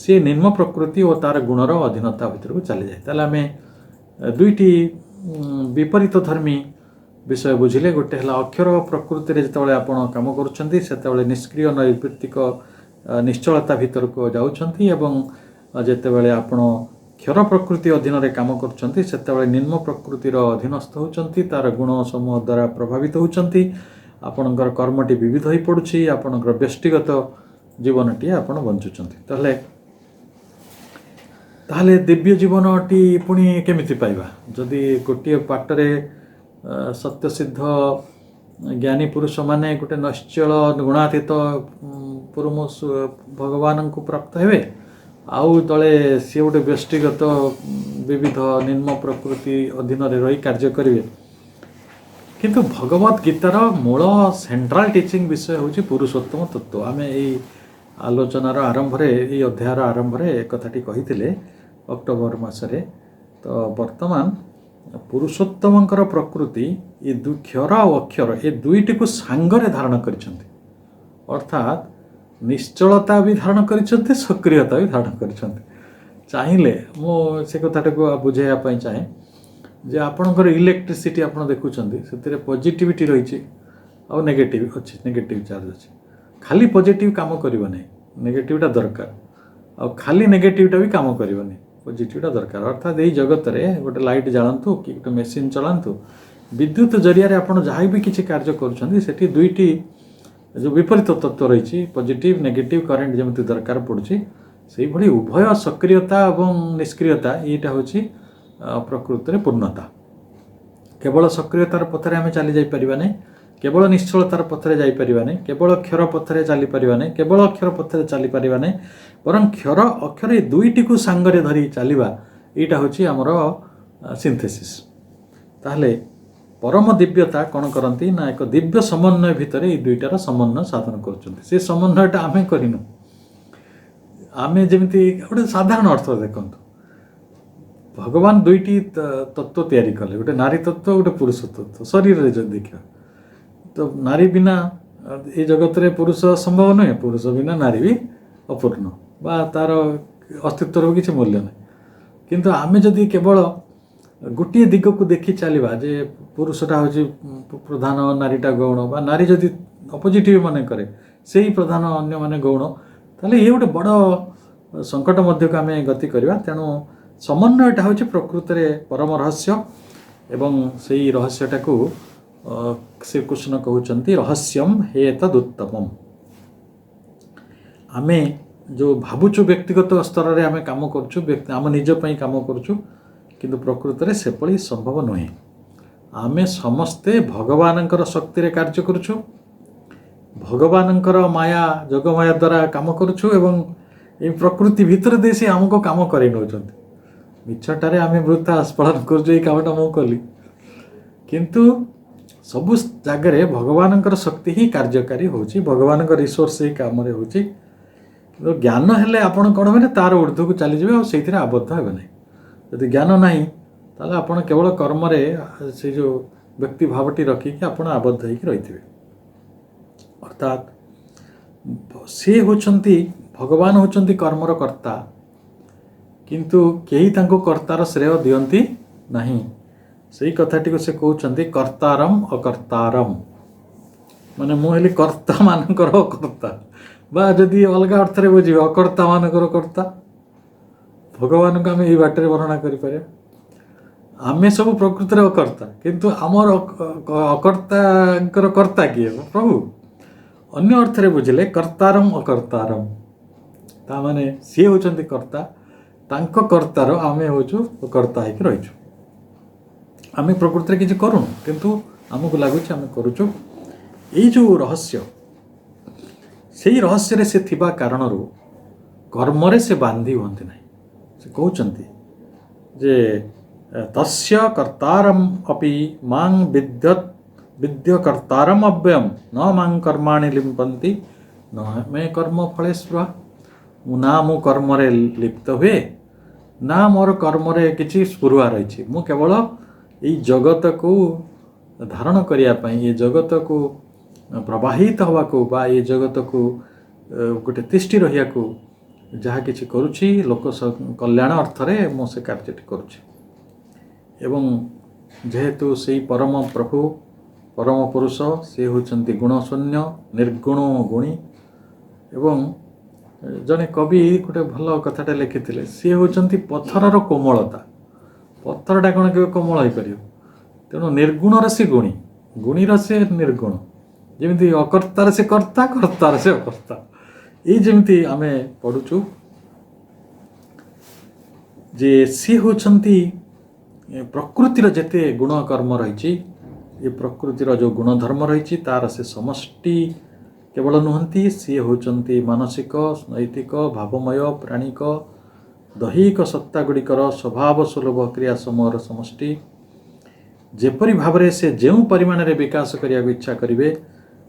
ସିଏ ନିମ୍ନ ପ୍ରକୃତି ଓ ତାର ଗୁଣର ଅଧୀନତା ଭିତରକୁ ଚାଲିଯାଏ। ତାହେଲେ ଆମେ ଦୁଇଟି ବିପରୀତ ଧର୍ମୀ ବିଷୟ ବୁଝିଲେ। ଗୋଟେ ହେଲା ଅକ୍ଷର ପ୍ରକୃତିରେ ଯେତେବେଳେ ଆପଣ କାମ କରୁଛନ୍ତି, ସେତେବେଳେ ନିଷ୍କ୍ରିୟ ନୈବୃତ୍ତିକ ନିଶ୍ଚଳତା ଭିତରକୁ ଯାଉଛନ୍ତି, ଏବଂ ଯେତେବେଳେ ଆପଣ କ୍ଷର ପ୍ରକୃତି ଅଧୀନରେ କାମ କରୁଛନ୍ତି, ସେତେବେଳେ ନିମ୍ନ ପ୍ରକୃତିର ଅଧୀନସ୍ଥ ହେଉଛନ୍ତି, ତାର ଗୁଣ ସମୂହ ଦ୍ୱାରା ପ୍ରଭାବିତ ହେଉଛନ୍ତି, ଆପଣଙ୍କର କର୍ମଟି ବିବିଧ ହୋଇପଡ଼ୁଛି, ଆପଣଙ୍କର ବ୍ୟକ୍ତିଗତ ଜୀବନଟିଏ ଆପଣ ବଞ୍ଚୁଛନ୍ତି। ତାହେଲେ ଦିବ୍ୟ ଜୀବନଟି ପୁଣି କେମିତି ପାଇବା? ଯଦି ଗୋଟିଏ ପାଟରେ ସତ୍ୟସିଦ୍ଧ ଜ୍ଞାନୀ ପୁରୁଷମାନେ ଗୋଟେ ନିଶ୍ଚଳ ଗୁଣାତୀତ ଭଗବାନଙ୍କୁ ପ୍ରାପ୍ତ ହେବେ, ଆଉ ଦଳେ ସିଏ ଗୋଟେ ବ୍ୟକ୍ତିଗତ ବିବିଧ ନିମ୍ନ ପ୍ରକୃତି ଅଧୀନରେ ରହି କାର୍ଯ୍ୟ କରିବେ। କିନ୍ତୁ ଭଗବତ ଗୀତାର ମୂଳ ସେଣ୍ଟ୍ରାଲ ଟିଚିଂ ବିଷୟ ହେଉଛି ପୁରୁଷୋତ୍ତମ ତତ୍ତ୍ୱ। ଆମେ ଏଇ ଆଲୋଚନାର ଆରମ୍ଭରେ, ଏଇ ଅଧ୍ୟାୟର ଆରମ୍ଭରେ ଏ କଥାଟି କହିଥିଲେ ଅକ୍ଟୋବର ମାସରେ। ତ ବର୍ତ୍ତମାନ ପୁରୁଷୋତ୍ତମଙ୍କର ପ୍ରକୃତି ଏ କ୍ଷର ଆଉ ଅକ୍ଷର ଏ ଦୁଇଟିକୁ ସାଙ୍ଗରେ ଧାରଣ କରିଛନ୍ତି। ଅର୍ଥାତ୍ ନିଶ୍ଚଳତା ବି ଧାରଣ କରିଛନ୍ତି, ସକ୍ରିୟତା ବି ଧାରଣ କରିଛନ୍ତି। ଚାହିଁଲେ ମୁଁ ସେ କଥାଟାକୁ ବୁଝାଇବା ପାଇଁ ଚାହେଁ ଯେ ଆପଣଙ୍କର ଇଲେକ୍ଟ୍ରିସିଟି ଆପଣ ଦେଖୁଛନ୍ତି, ସେଥିରେ ପଜିଟିଭିଟି ରହିଛି ଆଉ ନେଗେଟିଭ୍ ଅଛି, ନେଗେଟିଭ୍ ଚାର୍ଜ ଅଛି। ଖାଲି ପଜିଟିଭ୍ କାମ କରିବ ନାହିଁ, ନେଗେଟିଭ୍ଟା ଦରକାର। ଆଉ ଖାଲି ନେଗେଟିଭ୍ଟା ବି କାମ କରିବନି, ପଜିଟିଭ୍ଟା ଦରକାର। ଅର୍ଥାତ୍ ଏଇ ଜଗତରେ ଗୋଟେ ଲାଇଟ୍ ଜାଳନ୍ତୁ କି ଗୋଟେ ମେସିନ୍ ଚଳାନ୍ତୁ, ବିଦ୍ୟୁତ ଜରିଆରେ ଆପଣ ଯାହା ବି କିଛି କାର୍ଯ୍ୟ କରୁଛନ୍ତି ସେଠି ଦୁଇଟି ଯେଉଁ ବିପରୀତ ତତ୍ତ୍ୱ ରହିଛି, ପଜିଟିଭ୍ ନେଗେଟିଭ୍ କରେଣ୍ଟ ଯେମିତି ଦରକାର ପଡ଼ୁଛି, ସେଇଭଳି ଉଭୟ ସକ୍ରିୟତା ଏବଂ ନିଷ୍କ୍ରିୟତା ଏଇଟା ହେଉଛି ପ୍ରକୃତରେ ପୂର୍ଣ୍ଣତା। କେବଳ ସକ୍ରିୟତାର ପଥରେ ଆମେ ଚାଲି ଯାଇପାରିବା ନାହିଁ, କେବଳ ନିଶ୍ଚଳତାର ପଥରେ ଯାଇପାରିବା ନାହିଁ, କେବଳ କ୍ଷର ପଥରେ ଚାଲିପାରିବା ନାହିଁ, କେବଳ ଅକ୍ଷର ପଥରେ ଚାଲିପାରିବା ନାହିଁ, ବରଂ କ୍ଷର ଅକ୍ଷର ଏ ଦୁଇଟିକୁ ସାଙ୍ଗରେ ଧରି ଚାଲିବା, ଏଇଟା ହେଉଛି ଆମର ସିନ୍ଥେସିସ୍। ତାହେଲେ ପରମ ଦିବ୍ୟତା କ'ଣ କରନ୍ତି ନା ଏକ ଦିବ୍ୟ ସମନ୍ୱୟ ଭିତରେ ଏଇ ଦୁଇଟାର ସମନ୍ୱୟ ସାଧନ କରୁଛନ୍ତି। ସେ ସମନ୍ୱୟଟା ଆମେ କରିନୁ। ଆମେ ଯେମିତି ଗୋଟେ ସାଧାରଣ ଅର୍ଥ ଦେଖନ୍ତୁ, ଭଗବାନ ଦୁଇଟି ତତ୍ତ୍ୱ ତିଆରି କଲେ, ଗୋଟେ ନାରୀ ତତ୍ତ୍ୱ, ଗୋଟେ ପୁରୁଷ ତତ୍ତ୍ୱ। ଶରୀରରେ ଯଦି ଦେଖିବା ତ ନାରୀ ବିନା ଏ ଜଗତରେ ପୁରୁଷ ସମ୍ଭବ ନୁହେଁ, ପୁରୁଷ ବିନା ନାରୀ ବି ଅପୂର୍ଣ୍ଣ ବା ତା'ର ଅସ୍ତିତ୍ୱର କିଛି ମୂଲ୍ୟ ନାହିଁ। କିନ୍ତୁ ଆମେ ଯଦି କେବଳ ଗୋଟିଏ ଦିଗକୁ ଦେଖି ଚାଲିବା ଯେ ପୁରୁଷଟା ହେଉଛି ପ୍ରଧାନ, ନାରୀଟା ଗୌଣ, ବା ନାରୀ ଯଦି ଅପୋଜିଟିଭ୍ ମନେ କରେ ସେଇ ପ୍ରଧାନ, ଅନ୍ୟମାନେ ଗୌଣ, ତାହେଲେ ଇଏ ଗୋଟେ ବଡ଼ ସଙ୍କଟ ମଧ୍ୟକୁ ଆମେ ଗତି କରିବା। ତେଣୁ ସମନ୍ୱୟଟା ହେଉଛି ପ୍ରକୃତରେ ପରମ ରହସ୍ୟ ଏବଂ ସେଇ ରହସ୍ୟଟାକୁ ଶ୍ରୀକୃଷ୍ଣ କହୁଛନ୍ତି ରହସ୍ୟମ୍ ହେ ତଦୁତ୍ତମମ୍। ଆମେ ଯେଉଁ ଭାବୁଛୁ ବ୍ୟକ୍ତିଗତ ସ୍ତରରେ ଆମେ କାମ କରୁଛୁ, ଆମ ନିଜ ପାଇଁ କାମ କରୁଛୁ, କିନ୍ତୁ ପ୍ରକୃତରେ ସେପରି ସମ୍ଭବ ନୁହେଁ। ଆମେ ସମସ୍ତେ ଭଗବାନଙ୍କର ଶକ୍ତିରେ କାର୍ଯ୍ୟ କରୁଛୁ, ଭଗବାନଙ୍କର ମାୟା ଯୋଗମାୟା ଦ୍ୱାରା କାମ କରୁଛୁ ଏବଂ ଏଇ ପ୍ରକୃତି ଭିତରେ ଦେଇ ସେ ଆମକୁ କାମ କରାଇ ନେଉଛନ୍ତି। ମିଛଟାରେ ଆମେ ବୃଥା ଆସ୍ଫଳନ କରୁଛୁ, ଏଇ କାମଟା ମୁଁ କଲି, କିନ୍ତୁ ସବୁ ଜାଗାରେ ଭଗବାନଙ୍କର ଶକ୍ତି ହିଁ କାର୍ଯ୍ୟକାରୀ ହେଉଛି, ଭଗବାନଙ୍କ ରିସୋର୍ସ ଏଇ କାମରେ ହେଉଛି। କିନ୍ତୁ ଜ୍ଞାନ ହେଲେ ଆପଣ କ'ଣ ହେବେ, ତା'ର ଊର୍ଦ୍ଧ୍ୱକୁ ଚାଲିଯିବେ ଆଉ ସେଇଥିରେ ଆବଦ୍ଧ ହେବେ ନାହିଁ। ଯଦି ଜ୍ଞାନ ନାହିଁ ତାହେଲେ ଆପଣ କେବଳ କର୍ମରେ ସେ ଯେଉଁ ବ୍ୟକ୍ତି ଭାବଟି ରଖିକି ଆପଣ ଆବଦ୍ଧ ହେଇକି ରହିଥିବେ। ଅର୍ଥାତ୍ ସେ ହେଉଛନ୍ତି, ଭଗବାନ ହେଉଛନ୍ତି କର୍ମର କର୍ତ୍ତା, କିନ୍ତୁ କେହି ତାଙ୍କୁ କର୍ତ୍ତାର ଶ୍ରେୟ ଦିଅନ୍ତି ନାହିଁ। ସେଇ କଥାଟିକୁ ସେ କହୁଛନ୍ତି କର୍ତ୍ତାରମ୍ ଅକର୍ତ୍ତାରମ୍, ମାନେ ମୁଁ ହେଲି କର୍ତ୍ତାମାନଙ୍କର ଅକର୍ତ୍ତା, ବା ଯଦି ଅଲଗା ଅର୍ଥରେ ବୁଝିବେ ଅକର୍ତ୍ତାମାନଙ୍କର କର୍ତ୍ତା। ଭଗବାନଙ୍କୁ ଆମେ ଏଇ ବାଟରେ ବର୍ଣ୍ଣନା କରିପାରିବା। ଆମେ ସବୁ ପ୍ରକୃତରେ ଅକର୍ତ୍ତା, କିନ୍ତୁ ଆମର ଅକର୍ତ୍ତାଙ୍କର କର୍ତ୍ତା କିଏ? ପ୍ରଭୁ। ଅନ୍ୟ ଅର୍ଥରେ ବୁଝିଲେ କର୍ତ୍ତାରମ୍ ଅକର୍ତ୍ତାରମ୍, ତାମାନେ ସିଏ ହେଉଛନ୍ତି କର୍ତ୍ତା, ତାଙ୍କ କର୍ତ୍ତାର ଆମେ ହେଉଛୁ କର୍ତ୍ତା ହେଇକି ରହିଛୁ। ଆମେ ପ୍ରକୃତିରେ କିଛି କରୁନୁ, କିନ୍ତୁ ଆମକୁ ଲାଗୁଛି ଆମେ କରୁଛୁ। ଏଇ ଯେଉଁ ରହସ୍ୟ, ସେଇ ରହସ୍ୟରେ ସେ ଥିବା କାରଣରୁ କର୍ମରେ ସେ ବାନ୍ଧି ହୁଅନ୍ତି ନାହିଁ। ସେ କହୁଛନ୍ତି ଯେ ତସ୍ୟ କର୍ତ୍ତାରମ୍ ଅପି ମାଂ ବିଦ୍ୟ କର୍ତ୍ତାରମ୍ ଅବ୍ୟୟମ୍ ନ ମାଂ କର୍ମାଣି ଲିମ୍ପନ୍ତି ନ ମେ କର୍ମ ଫଳେ ସ୍ପୃହା। ନା ମୁଁ କର୍ମରେ ଲିପ୍ତ ହୁଏ, ନା ମୋର କର୍ମରେ କିଛି ସ୍ପୃହା ରହିଛି। ମୁଁ କେବଳ ଏଇ ଜଗତକୁ ଧାରଣ କରିବା ପାଇଁ, ଏ ଜଗତକୁ ପ୍ରବାହିତ ହେବାକୁ ବା ଏ ଜଗତକୁ ଗୋଟେ ତିଷ୍ଠି ରହିବାକୁ ଯାହା କିଛି କରୁଛି, ଲୋକ କଲ୍ୟାଣ ଅର୍ଥରେ ମୁଁ ସେ କାର୍ଯ୍ୟଟି କରୁଛି। ଏବଂ ଯେହେତୁ ସେଇ ପରମ ପ୍ରଭୁ, ପରମ ପୁରୁଷ, ସେ ହେଉଛନ୍ତି ଗୁଣଶୂନ୍ୟ, ନିର୍ଗୁଣ ଗୁଣୀ। ଏବଂ ଜଣେ କବି ଗୋଟେ ଭଲ କଥାଟା ଲେଖିଥିଲେ, ସିଏ ହେଉଛନ୍ତି ପଥରର କୋମଳତା। ପଥରଟା କ'ଣ କେବେ କୋମଳ ହୋଇପାରିବ? ତେଣୁ ନିର୍ଗୁଣର ସେ ଗୁଣୀ, ଗୁଣୀର ସେ ନିର୍ଗୁଣ। ଯେମିତି ଅକର୍ତ୍ତାରେ ସେ କର୍ତ୍ତା, କର୍ତ୍ତାରେ ସେ ଅକର୍ତ୍ତା। ଏଇ ଯେମିତି ଆମେ ପଢ଼ୁଛୁ ଯେ ସିଏ ହେଉଛନ୍ତି ପ୍ରକୃତିର ଯେତେ ଗୁଣ କର୍ମ ରହିଛି, ଏ ପ୍ରକୃତିର ଯେଉଁ ଗୁଣଧର୍ମ ରହିଛି ତାର ସେ ସମଷ୍ଟି କେବଳ ନୁହନ୍ତି, ସିଏ ହେଉଛନ୍ତି ମାନସିକ, ନୈତିକ, ଭାବମୟ, ପ୍ରାଣିକ, ଦୈହିକ ସତ୍ତା ଗୁଡ଼ିକର ସ୍ୱଭାବ ସୁଲଭ କ୍ରିୟା ସମୂହର ସମଷ୍ଟି। ଯେପରି ଭାବରେ ସେ ଯେଉଁ ପରିମାଣରେ ବିକାଶ କରିବାକୁ ଇଚ୍ଛା କରିବେ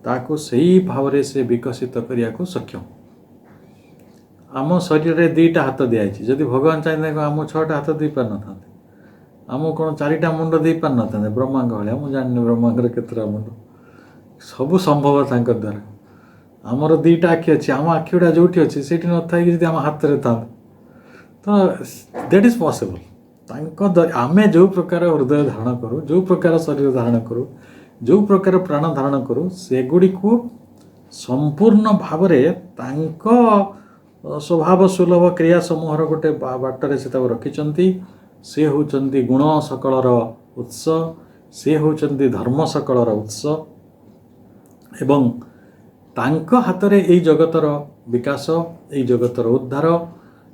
ତାକୁ ସେଇ ଭାବରେ ସେ ବିକଶିତ କରିବାକୁ ସକ୍ଷମ। ଆମ ଶରୀରରେ 2ଟା ହାତ ଦିଆଯାଇଛି, ଯଦି ଭଗବାନ ଚାହିଁଲେ ଆମକୁ 6ଟା ହାତ ଦେଇପାରିନଥାନ୍ତେ, ଆମକୁ କ'ଣ 4ଟା ମୁଣ୍ଡ ଦେଇପାରିନଥାନ୍ତେ ବ୍ରହ୍ମାଙ୍କ ଭଳିଆ? ମୁଁ ଜାଣିନି ବ୍ରହ୍ମାଙ୍କର କେତେଟା ମୁଣ୍ଡ, ସବୁ ସମ୍ଭବ ତାଙ୍କ ଦ୍ୱାରା। ଆମର 2ଟା ଆଖି ଅଛି, ଆମ ଆଖି ଗୁଡ଼ା ଯେଉଁଠି ଅଛି ସେଇଠି ନଥାଇକି ଯଦି ଆମ ହାତରେ ଥାନ୍ତେ ତ ଦ୍ୟାଟ୍ ଇଜ୍ ପସିବଲ୍। ତାଙ୍କ ଆମେ ଯେଉଁ ପ୍ରକାର ହୃଦୟ ଧାରଣ କରୁ, ଯେଉଁ ପ୍ରକାର ଶରୀର ଧାରଣ କରୁ, ଯେଉଁ ପ୍ରକାର ପ୍ରାଣ ଧାରଣ କରୁ, ସେଗୁଡ଼ିକୁ ସମ୍ପୂର୍ଣ୍ଣ ଭାବରେ ତାଙ୍କ ସ୍ୱଭାବ ସୁଲଭ କ୍ରିୟା ସମୂହର ଗୋଟେ ବାଟରେ ସେ ତାକୁ ରଖିଛନ୍ତି। ସେ ହେଉଛନ୍ତି ଗୁଣ ସକଳର ଉତ୍ସ, ସେ ହେଉଛନ୍ତି ଧର୍ମ ସକଳର ଉତ୍ସ, ଏବଂ ତାଙ୍କ ହାତରେ ଏଇ ଜଗତର ବିକାଶ, ଏଇ ଜଗତର ଉଦ୍ଧାର,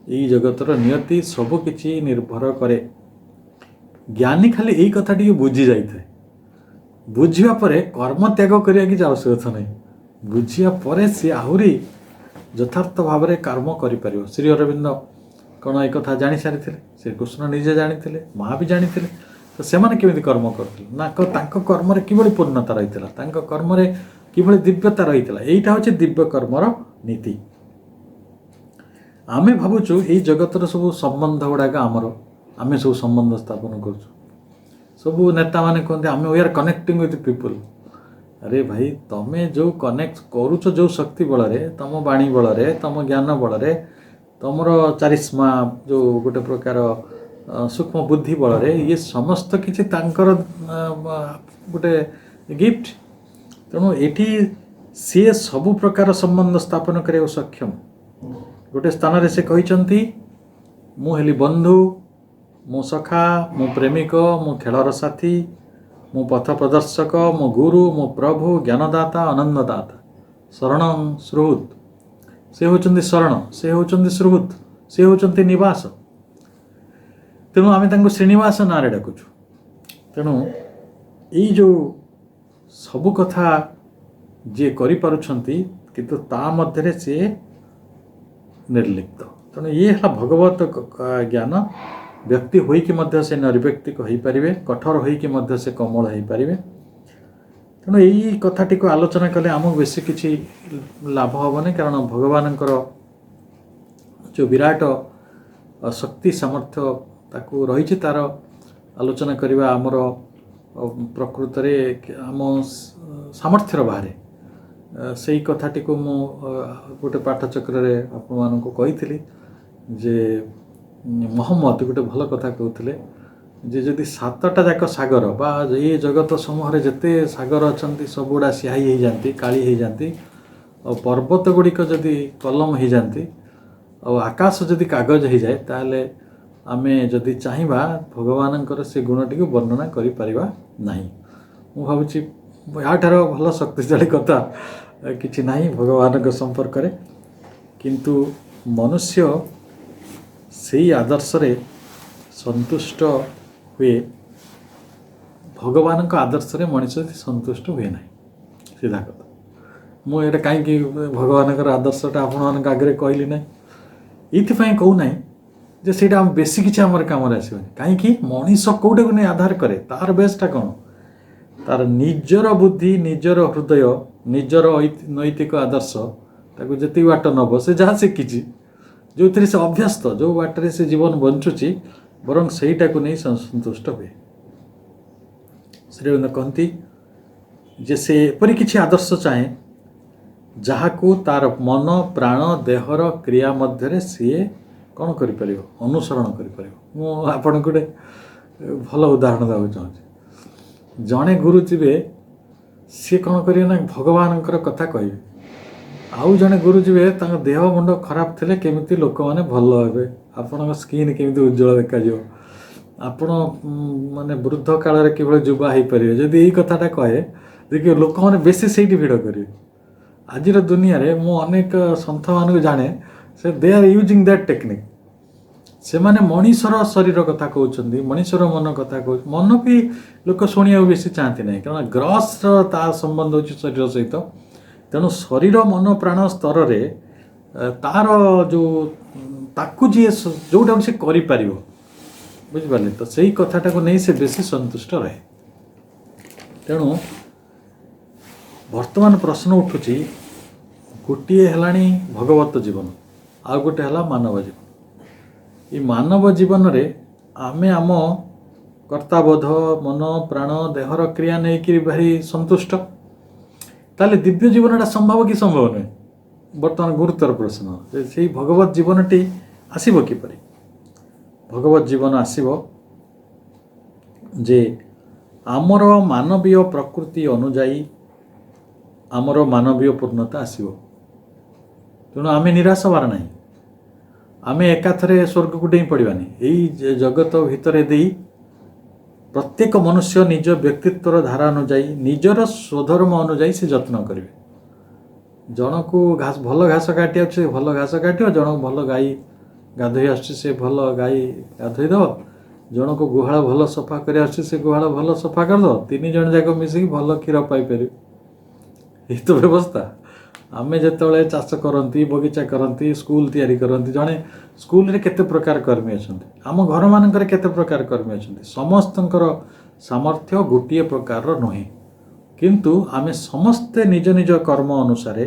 ଏଇ ଜଗତର ନିୟତି ସବୁକିଛି ନିର୍ଭର କରେ। ଜ୍ଞାନୀ ଖାଲି ଏଇ କଥାଟିକୁ ବୁଝି ଯାଇଥାଏ, ବୁଝିବା ପରେ କର୍ମ ତ୍ୟାଗ କରିବା କିଛି ଆବଶ୍ୟକତା ନାହିଁ। ବୁଝିବା ପରେ ସିଏ ଆହୁରି ଯଥାର୍ଥ ଭାବରେ କର୍ମ କରିପାରିବ। ଶ୍ରୀ ଅରବିନ୍ଦ କ'ଣ ଏ କଥା ଜାଣିସାରିଥିଲେ, ଶ୍ରୀକୃଷ୍ଣ ନିଜେ ଜାଣିଥିଲେ, ମା ବି ଜାଣିଥିଲେ। ତ ସେମାନେ କେମିତି କର୍ମ କରୁଥିଲେ ନା, ତାଙ୍କ କର୍ମରେ କିଭଳି ପୂର୍ଣ୍ଣତା ରହିଥିଲା, ତାଙ୍କ କର୍ମରେ କିଭଳି ଦିବ୍ୟତା ରହିଥିଲା। ଏଇଟା ହେଉଛି ଦିବ୍ୟ କର୍ମର ନୀତି। ଆମେ ଭାବୁଛୁ ଏଇ ଜଗତର ସବୁ ସମ୍ବନ୍ଧ ଗୁଡ଼ାକ ଆମର, ଆମେ ସବୁ ସମ୍ବନ୍ଧ ସ୍ଥାପନ କରୁଛୁ। ସବୁ ନେତାମାନେ କୁହନ୍ତି ଆମେ we are connecting with people. ଆରେ ଭାଇ, ତମେ ଯେଉଁ କନେକ୍ଟ କରୁଛ ଯେଉଁ ଶକ୍ତି ବଳରେ, ତମ ବାଣୀ ବଳରେ, ତମ ଜ୍ଞାନ ବଳରେ, ତମର ଚାରିସ୍ମା ଯେଉଁ ଗୋଟେ ପ୍ରକାର ସୂକ୍ଷ୍ମ ବୁଦ୍ଧି ବଳରେ, ଇଏ ସମସ୍ତ କିଛି ତାଙ୍କର ଗୋଟେ ଗିଫ୍ଟ। ତେଣୁ ଏଠି ସିଏ ସବୁ ପ୍ରକାର ସମ୍ବନ୍ଧ ସ୍ଥାପନ କରିବାକୁ ସକ୍ଷମ। ଗୋଟେ ସ୍ଥାନରେ ସେ କହିଛନ୍ତି, ମୁଁ ହେଲି ବନ୍ଧୁ, ମୁଁ ସଖା, ମୁଁ ପ୍ରେମିକ, ମୁଁ ଖେଳର ସାଥୀ, ମୁଁ ପଥ ପ୍ରଦର୍ଶକ, ମୁଁ ଗୁରୁ, ମୁଁ ପ୍ରଭୁ, ଜ୍ଞାନଦାତା, ଆନନ୍ଦଦାତା, ଶରଣ ସୁହୃତ। ସେ ହେଉଛନ୍ତି ଶରଣ, ସେ ହେଉଛନ୍ତି ସୁହୃତ, ସେ ହେଉଛନ୍ତି ନିବାସ। ତେଣୁ ଆମେ ତାଙ୍କୁ ଶ୍ରୀନିବାସ ନାଁରେ ଡାକୁଛୁ। ତେଣୁ ଏଇ ଯେଉଁ ସବୁ କଥା ଯିଏ କରିପାରୁଛନ୍ତି, କିନ୍ତୁ ତା ମଧ୍ୟରେ ସିଏ ନିର୍ଲିପ୍ତ। ତେଣୁ ଇଏ ହେଲା ଭଗବତ ଜ୍ଞାନ। ବ୍ୟକ୍ତି ହୋଇକି ମଧ୍ୟ ସେ ନିର୍ବ୍ୟକ୍ତିକ ହୋଇପାରିବେ, କଠୋର ହୋଇକି ମଧ୍ୟ ସେ କୋମଳ ହୋଇପାରିବେ। ତେଣୁ ଏଇ କଥାଟିକୁ ଆଲୋଚନା କଲେ ଆମକୁ ବେଶୀ କିଛି ଲାଭ ହେବନି, କାରଣ ଭଗବାନଙ୍କର ଯେଉଁ ବିରାଟ ଶକ୍ତି ସାମର୍ଥ୍ୟ ତାକୁ ରହିଛି, ତାର ଆଲୋଚନା କରିବା ଆମର ପ୍ରକୃତରେ ଆମ ସାମର୍ଥ୍ୟର ବାହାରେ। ସେଇ କଥାଟିକୁ ମୁଁ ଗୋଟେ ପାଠଚକ୍ରରେ ଆପଣମାନଙ୍କୁ କହିଥିଲି ଯେ ମହମ୍ମଦ ଗୋଟେ ଭଲ କଥା କହୁଥିଲେ ଯେ ଯଦି 7ଟା ଯାକ ସାଗର ବା ଏ ଜଗତ ସମୂହରେ ଯେତେ ସାଗର ଅଛନ୍ତି ସବୁଗୁଡ଼ା ସିଆହି ହେଇଯାନ୍ତି, କାଳି ହେଇଯାନ୍ତି, ଆଉ ପର୍ବତ ଗୁଡ଼ିକ ଯଦି କଲମ ହେଇଯାନ୍ତି, ଆଉ ଆକାଶ ଯଦି କାଗଜ ହେଇଯାଏ, ତାହେଲେ ଆମେ ଯଦି ଚାହିଁବା ଭଗବାନଙ୍କର ସେ ଗୁଣଟିକୁ ବର୍ଣ୍ଣନା କରିପାରିବା ନାହିଁ। ମୁଁ ଭାବୁଛି ଏହାଠାରୁ ଭଲ ଶକ୍ତିଶାଳୀ କଥା କିଛି ନାହିଁ ଭଗବାନଙ୍କ ସମ୍ପର୍କରେ। କିନ୍ତୁ ମନୁଷ୍ୟ ସେଇ ଆଦର୍ଶରେ ସନ୍ତୁଷ୍ଟ ହୁଏ, ଭଗବାନଙ୍କ ଆଦର୍ଶରେ ମଣିଷ ସନ୍ତୁଷ୍ଟ ହୁଏ ନାହିଁ। ସିଧା କଥା। ମୁଁ ଏଇଟା କାହିଁକି ଭଗବାନଙ୍କର ଆଦର୍ଶଟା ଆପଣମାନଙ୍କ ଆଗରେ କହିଲି ନାହିଁ, ଏଇଥିପାଇଁ କହୁନାହିଁ ଯେ ସେଇଟା ବେଶୀ କିଛି ଆମର କାମରେ ଆସିବନି। କାହିଁକି? ମଣିଷ କେଉଁଟାକୁ ନେଇ ଆଧାର କରେ, ତାର ବେଶଟା କ'ଣ? ତାର ନିଜର ବୁଦ୍ଧି, ନିଜର ହୃଦୟ, ନିଜର ନୈତିକ ଆଦର୍ଶ ତାକୁ ଯେତିକି ବାଟ ନେବ, ସେ ଯାହା ଶିଖିଛି, ଯେଉଁଥିରେ ସେ ଅଭ୍ୟସ୍ତ, ଯେଉଁ ବାଟରେ ସେ ଜୀବନ ବଞ୍ଚୁଛି, ବରଂ ସେଇଟାକୁ ନେଇ ସନ୍ତୁଷ୍ଟ ହୁଏ। ଶ୍ରୀଅରବିନ୍ଦ କହନ୍ତି ଯେ ସେ ଏପରି କିଛି ଆଦର୍ଶ ଚାହେଁ ଯାହାକୁ ତାର ମନ, ପ୍ରାଣ, ଦେହର କ୍ରିୟା ମଧ୍ୟରେ ସିଏ କ'ଣ କରିପାରିବ? ଅନୁସରଣ କରିପାରିବ। ମୁଁ ଆପଣଙ୍କୁ ଗୋଟେ ଭଲ ଉଦାହରଣ ଦେବାକୁ ଚାହୁଁଛି। ଜଣେ ଗୁରୁ ଯିବେ, ସିଏ କ'ଣ କରିବେ ନା ଭଗବାନଙ୍କର କଥା କହିବେ। ଆଉ ଜଣେ ଗୁରୁ ଯିବେ, ତାଙ୍କ ଦେହ ମୁଣ୍ଡ ଖରାପ ଥିଲେ କେମିତି ଲୋକମାନେ ଭଲ ହେବେ, ଆପଣଙ୍କ ସ୍କିନ୍ କେମିତି ଉଜ୍ଜ୍ୱଳ ଦେଖାଯିବ, ଆପଣ ମାନେ ବୃଦ୍ଧ କାଳରେ କିଭଳି ଯୁବା ହେଇପାରିବେ, ଯଦି ଏଇ କଥାଟା କହେ देखिए लोक मैंने बेसी से भिड़ करेंगे आजिर दुनिया रे मु अनेक सन्थ मान जाने से they are using that technique से माने मनीषर शरीर कथा कहते मनीषर मन कथा कह मन भी लोक शुणा बेसी चाहती ना कारण ग्रस ता संबंध हो शरीर सहित तेणु शरीर मन प्राण स्तर रे तार जो ताकू जी जोटा से कर बुझिपारे तो से ही कथाटा को नहीं से बेसी संतुष्ट रहे तेणु वर्तमान प्रश्न उठुची गोटे है भगवत जीवन आ गोटे है मानव जीवन ये मानव जीवन रे आमे आम कर्ताबोध मन प्राण देहर क्रिया नहीं कि भारी संतुष्ट ताले दिव्य जीवनटा संभव कि संभव नुहे बर्तमान गुरुतर प्रश्न से भगवत जीवनटी आसब किपरि भगवत जीवन आसब जे आमर मानवीय प्रकृति अनुजाई आमर मानवीय पूर्णता आसब तेणु आम निराश हबार ना आम एकाथरे स्वर्ग को डेई पड़ानी यही जगत भितर दे प्रत्येक मनुष्य निज व्यक्तित्वर धारा अनुजाई निजर स्वधर्म अनुजाई से जत्न करेंगे जन को घास भल घास काटिया भल घास काट जन को भल गाई गाधोई आसे भल गाई गाधोईद जन को गुहाल भल सफा कर से गुहाल भल सफा करद तीन जन जाक मिसिक भल क्षीर पाइपर यही तो व्यवस्था आमे जिते चाष करती बगीचा करती स्कूल तैयारी करती जड़े स्कूल रे केते प्रकार कर्मी अच्छा आम घर मानक केते प्रकार कर्मी अच्छा समस्तंकर सामर्थ्य गोटे प्रकार नुहे किंतु आमे समस्ते निज निज कर्म अनुसार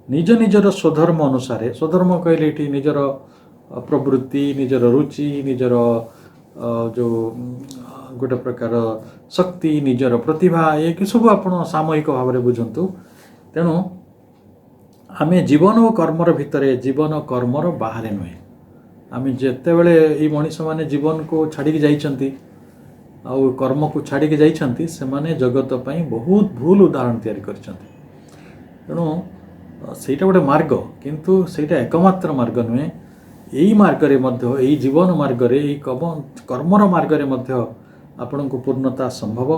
निज निजर स्वधर्म अनुसार स्वधर्म कहले ये निजर प्रवृत्ति निजर रुचि निजर जो गोटे प्रकार शक्ति निजर प्रतिभा ये कि सब आप सामूहिक भाव में बुझंतु तेणु आमे जीवन और कर्मर भितर जीवन कर्मर बाहर नुहे आम जिते बड़े ये मनीष मैंने जीवन को छाड़ी जाइछंती आ कर्म को छाड़ी जाइछंती से माने जगत पाई बहुत भूल उदाहरण तैयारी करछंती तेणु ସେଇଟା ଗୋଟେ ମାର୍ଗ କିନ୍ତୁ ସେଇଟା एकमात्र मार्ग नुहे यही मार्गरे मध्य यही जीवन मार्गरे यही कर्मर मार्गरे मध्य आपण को पूर्णता संभव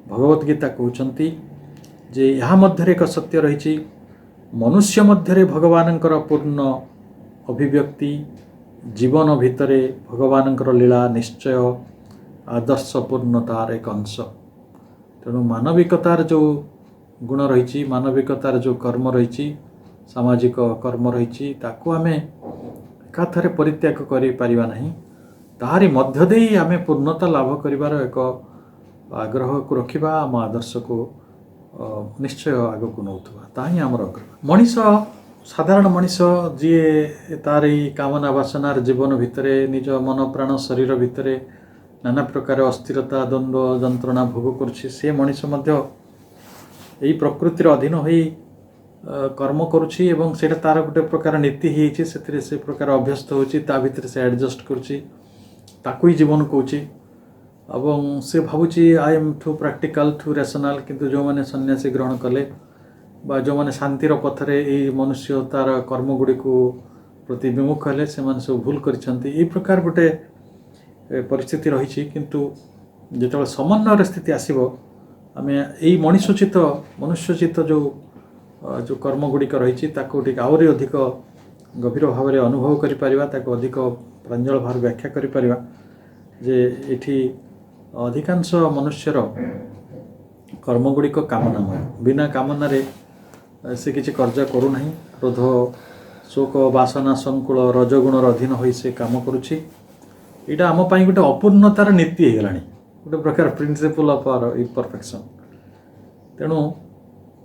भगवत गीता कहते जे यहाँ मध्य एक सत्य रही मनुष्य मध्य भगवानंकर पूर्ण अभिव्यक्ति जीवन भितर भगवानंकर लीला निश्चय आदर्श पूर्णतार एक अंश तेणु मानविकतार जो गुण रही मानविकतार जो कर्म रही सामाजिक कर्म रही ताकू आम एकाथरे परित्याग करिपारिबा नहीं ताहारी मध्य देई आम पूर्णता लाभ करिवार एक आग्रह को रखिबा आम आदर्श को निश्चय आग को नौथुबा ताही आमर आग्रह मनीष साधारण मनीष जी तार कामना वासनार जीवन भितर निज मन प्राण शरीर भितर नाना प्रकार अस्थिरता द्वंद्व जंत्रणा भोग करुछि से मनीष मध्य यही प्रकृतिर अधीन हो कर्म करुछि एवं सेटा तार गोटे प्रकार नीति ही से प्रकार अभ्यस्त होछि ता भितर से एडजस्ट करुछि ताकू ही जीवन कहूँ एवं से भावुची I am too practical too rational किंतु जो मैंने सन्यासी ग्रहण कले बा जो मैंने शांतिर पथरे ये मनुष्य तार कर्म गुड़ी को प्रति विमुख हेले से माने सब भूल करिसंती ए प्रकार गोटे परिस्थिति रही किंतु जो समन्वय स्थिति आसीबो आमे यही मनुष्यचित जो जो कर्म गुड़िक रही आहरी अधिक गभीर भाव में अनुभव करिपारिबा ताको अधिक प्रांजल भाव व्याख्या करिपारिबा जे एठी अधिकांश मनुष्यर कर्म गुड़िक कामनामय बिना कामना रे से किसी कर्जा करू नहीं क्रोध शोक वासना संकुल रजगुणर अधीन होई से काम करुछि एटा आम पाई गोटे अपूर्णतार नीति हो गलानी गोटे प्रकार प्रिंसिपल ऑफ आवर इम्परफेक्शन तेणु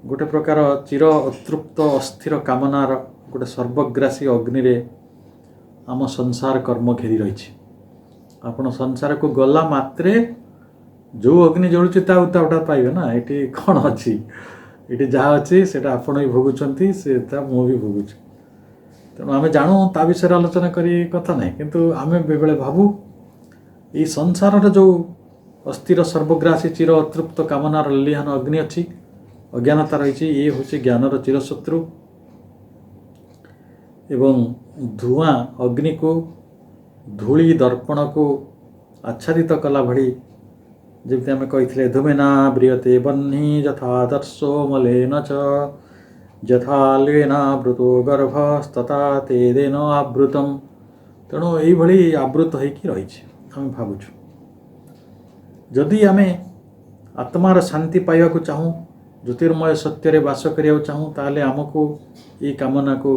गोटे प्रकार चिर अतृप्त अस्थिर कामनार गोटे सर्वग्रासी अग्नि रे आम संसार कर्म घेरी रही आपण संसार को गला मात्रे जो अग्नि जलुची ता उतावटा पाइबे ना ये कौन अच्छी ये जहाँ अच्छी से आपण भी भोगुंट से मु भी भोगुची तेणु आम जानू ता विषय आलोचना करी कथा नहीं किंतु आम बेबले भावु ये संसार जो अस्थिर सर्वग्रासी चिर अतृप्त कामनार लिहान अग्नि अच्छी अज्ञानता रही ये हूँ ज्ञानर चिरशत्रु एवं धुआं अग्नि को धूली दर्पण को आच्छादित कला भली ଯେମିତି ଆମେ କହିଥିଲେ ଧୂମେନା ବ୍ରିୟତେ ବହ୍ନି ଯଥାଦର୍ଶୋ ମଲେନ ଚ ଯଥାଲେନାବୃतो ଗର୍ଭସ୍ତଥା ତେଦେନ ଆବୃତମ୍। ତେଣୁ ଏଇଭଳି ଆବୃତ ହେଇକି ରହିଛି। ଆମେ ଭାବୁଛୁ ଯଦି ଆମେ ଆତ୍ମାର ଶାନ୍ତି ପାଇବାକୁ ଚାହୁଁ, ଜ୍ୟୋତିର୍ମୟ ସତ୍ୟରେ ବାସ କରିବାକୁ ଚାହୁଁ, ତାହେଲେ ଆମକୁ ଏଇ କାମନାକୁ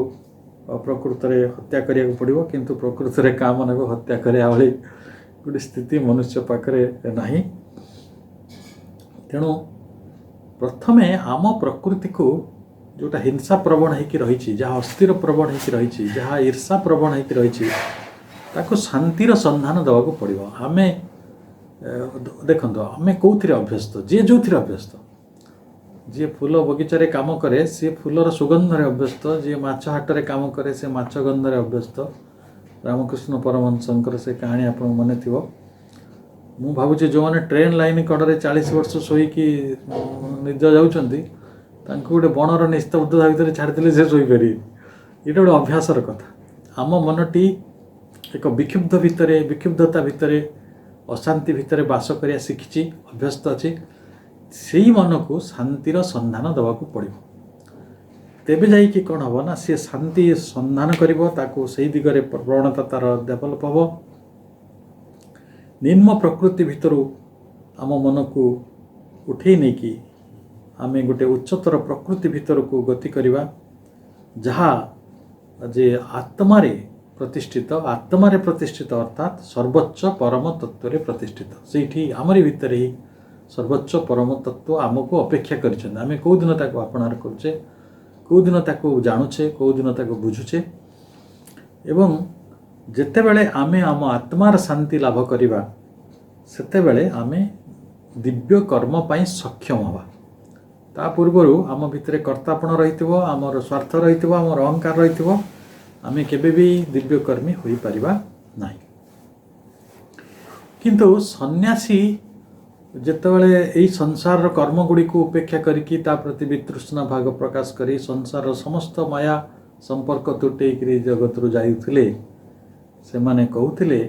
ପ୍ରକୃତରେ ହତ୍ୟା କରିବାକୁ ପଡ଼ିବ। କିନ୍ତୁ ପ୍ରକୃତରେ କାମନାକୁ ହତ୍ୟା କରିବା ଭଳି ଗୋଟେ ସ୍ଥିତି ମନୁଷ୍ୟ ପାଖରେ ନାହିଁ। ତେଣୁ ପ୍ରଥମେ ଆମ ପ୍ରକୃତିକୁ ଯେଉଁଟା ହିଂସା ପ୍ରବଣ ହେଇକି ରହିଛି, ଯାହା ଅସ୍ଥିର ପ୍ରବଣ ହେଇକି ରହିଛି, ଯାହା ଈର୍ଷା ପ୍ରବଣ ହେଇକି ରହିଛି, ତାକୁ ଶାନ୍ତିର ସନ୍ଧାନ ଦେବାକୁ ପଡ଼ିବ। ଆମେ ଦେଖନ୍ତୁ ଆମେ କେଉଁଥିରେ ଅଭ୍ୟସ୍ତ? ଯିଏ ଯେଉଁଥିରେ ଅଭ୍ୟସ୍ତ। ଯିଏ ଫୁଲ ବଗିଚାରେ କାମ କରେ ସିଏ ଫୁଲର ସୁଗନ୍ଧରେ ଅଭ୍ୟସ୍ତ, ଯିଏ ମାଛ ହାଟରେ କାମ କରେ ସେ ମାଛ ଗନ୍ଧରେ ଅଭ୍ୟସ୍ତ। ରାମକୃଷ୍ଣ ପରମହଂସଙ୍କର ସେ କାହାଣୀ ଆପଣଙ୍କୁ ମନେ ଥିବ। ମୁଁ ଭାବୁଛି ଯେଉଁମାନେ ଟ୍ରେନ୍ ଲାଇନ୍ କଡ଼ରେ 40 ବର୍ଷ ଶୋଇକି ନିଦ ଯାଉଛନ୍ତି, ତାଙ୍କୁ ଗୋଟେ ବଣର ନିସ୍ତବ୍ଧତା ଭିତରେ ଛାଡ଼ିଦେଲେ ସେ ଶୋଇପାରିବେ। ଏଇଟା ଗୋଟେ ଅଭ୍ୟାସର କଥା। ଆମ ମନଟି ଏକ ବିକ୍ଷୁବ୍ଧତା ଭିତରେ ଅଶାନ୍ତି ଭିତରେ ବାସ କରିବା ଶିଖିଛି, ଅଭ୍ୟସ୍ତ ଅଛି। ସେଇ ମନକୁ ଶାନ୍ତିର ସନ୍ଧାନ ଦେବାକୁ ପଡ଼ିବ। ତେବେ ଯାଇକି କ'ଣ ହେବ ନା, ସିଏ ଶାନ୍ତି ସନ୍ଧାନ କରିବ, ତାକୁ ସେଇ ଦିଗରେ ପ୍ରବଣତା ତା'ର ଡେଭଲପ୍ ହେବ। ନିମ୍ନ ପ୍ରକୃତି ଭିତରୁ ଆମ ମନକୁ ଉଠେଇ ନେଇକି ଆମେ ଗୋଟେ ଉଚ୍ଚତର ପ୍ରକୃତି ଭିତରକୁ ଗତି କରିବା, ଯାହା ଯେ ଆତ୍ମାରେ ପ୍ରତିଷ୍ଠିତ ଅର୍ଥାତ୍ ସର୍ବୋଚ୍ଚ ପରମ ତତ୍ତ୍ୱରେ ପ୍ରତିଷ୍ଠିତ। ସେଇଠି ଆମରି ଭିତରେ ହିଁ ସର୍ବୋଚ୍ଚ ପରମ ତତ୍ତ୍ୱ ଆମକୁ ଅପେକ୍ଷା କରିଛନ୍ତି। ଆମେ କେଉଁଦିନ ତାକୁ ଆପଣାର କରୁଛେ, କେଉଁଦିନ ତାକୁ ଜାଣୁଛେ, କେଉଁଦିନ ତାକୁ ବୁଝୁଛେ। ଏବଂ ଯେତେବେଳେ ଆମେ ଆମ ଆତ୍ମାର ଶାନ୍ତି ଲାଭ କରିବା, ସେତେବେଳେ ଆମେ ଦିବ୍ୟ କର୍ମ ପାଇଁ ସକ୍ଷମ ହେବା। ତା ପୂର୍ବରୁ ଆମ ଭିତରେ କର୍ତ୍ତାପଣ ରହିଥିବ, ଆମର ସ୍ୱାର୍ଥ ରହିଥିବ, ଆମର ଅହଙ୍କାର ରହିଥିବ। ଆମେ କେବେ ବି ଦିବ୍ୟକର୍ମୀ ହୋଇପାରିବା ନାହିଁ। କିନ୍ତୁ ସନ୍ନ୍ୟାସୀ ଯେତେବେଳେ ଏହି ସଂସାରର କର୍ମଗୁଡ଼ିକୁ ଉପେକ୍ଷା କରିକି ତା ପ୍ରତି ବିତୃଷ୍ଣା ଭାଗ ପ୍ରକାଶ କରି ସଂସାରର ସମସ୍ତ ମାୟା ସମ୍ପର୍କ ତୁଟେଇକିରି ଜଗତରୁ ଯାଉଥିଲେ, ସେମାନେ କହୁଥିଲେ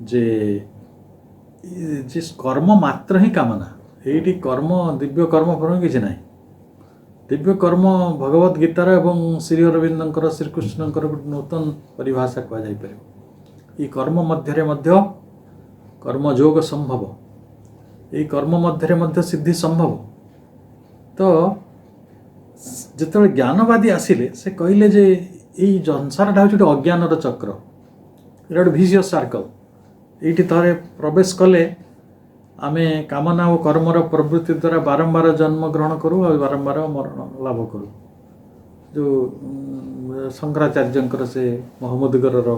ଯେ କର୍ମ ମାତ୍ର ହିଁ କାମନା। ଏଇଠି ଦିବ୍ୟ କର୍ମ ଫର୍ମ କିଛି ନାହିଁ। ଦିବ୍ୟ କର୍ମ ଭଗବତ ଗୀତାର ଏବଂ ଶ୍ରୀ ଅରବିନ୍ଦଙ୍କର ଶ୍ରୀକୃଷ୍ଣଙ୍କର ଗୋଟେ ନୂତନ ପରିଭାଷା କୁହାଯାଇପାରିବ। ଏହି କର୍ମ ମଧ୍ୟରେ ମଧ୍ୟ କର୍ମଯୋଗ ସମ୍ଭବ, ଏହି କର୍ମ ମଧ୍ୟରେ ମଧ୍ୟ ସିଦ୍ଧି ସମ୍ଭବ। ତ ଯେତେବେଳେ ଜ୍ଞାନବାଦୀ ଆସିଲେ, ସେ କହିଲେ ଯେ ଏଇ ସଂସାରଟା ହେଉଛି ଗୋଟେ ଅଜ୍ଞାନର ଚକ୍ର, ଏଇଟା ଗୋଟେ ଭିସିୟସ୍ ସାର୍କଲ୍। ଏଇଠି ଥରେ ପ୍ରବେଶ କଲେ ଆମେ କାମନା ଓ କର୍ମର ପ୍ରବୃତ୍ତି ଦ୍ୱାରା ବାରମ୍ବାର ଜନ୍ମ ଗ୍ରହଣ କରୁ ଆଉ ବାରମ୍ବାର ମରଣ ଲାଭ କରୁ। ଯେଉଁ ଶଙ୍କରାଚାର୍ଯ୍ୟଙ୍କର ସେ ମହମ୍ମଦଗରର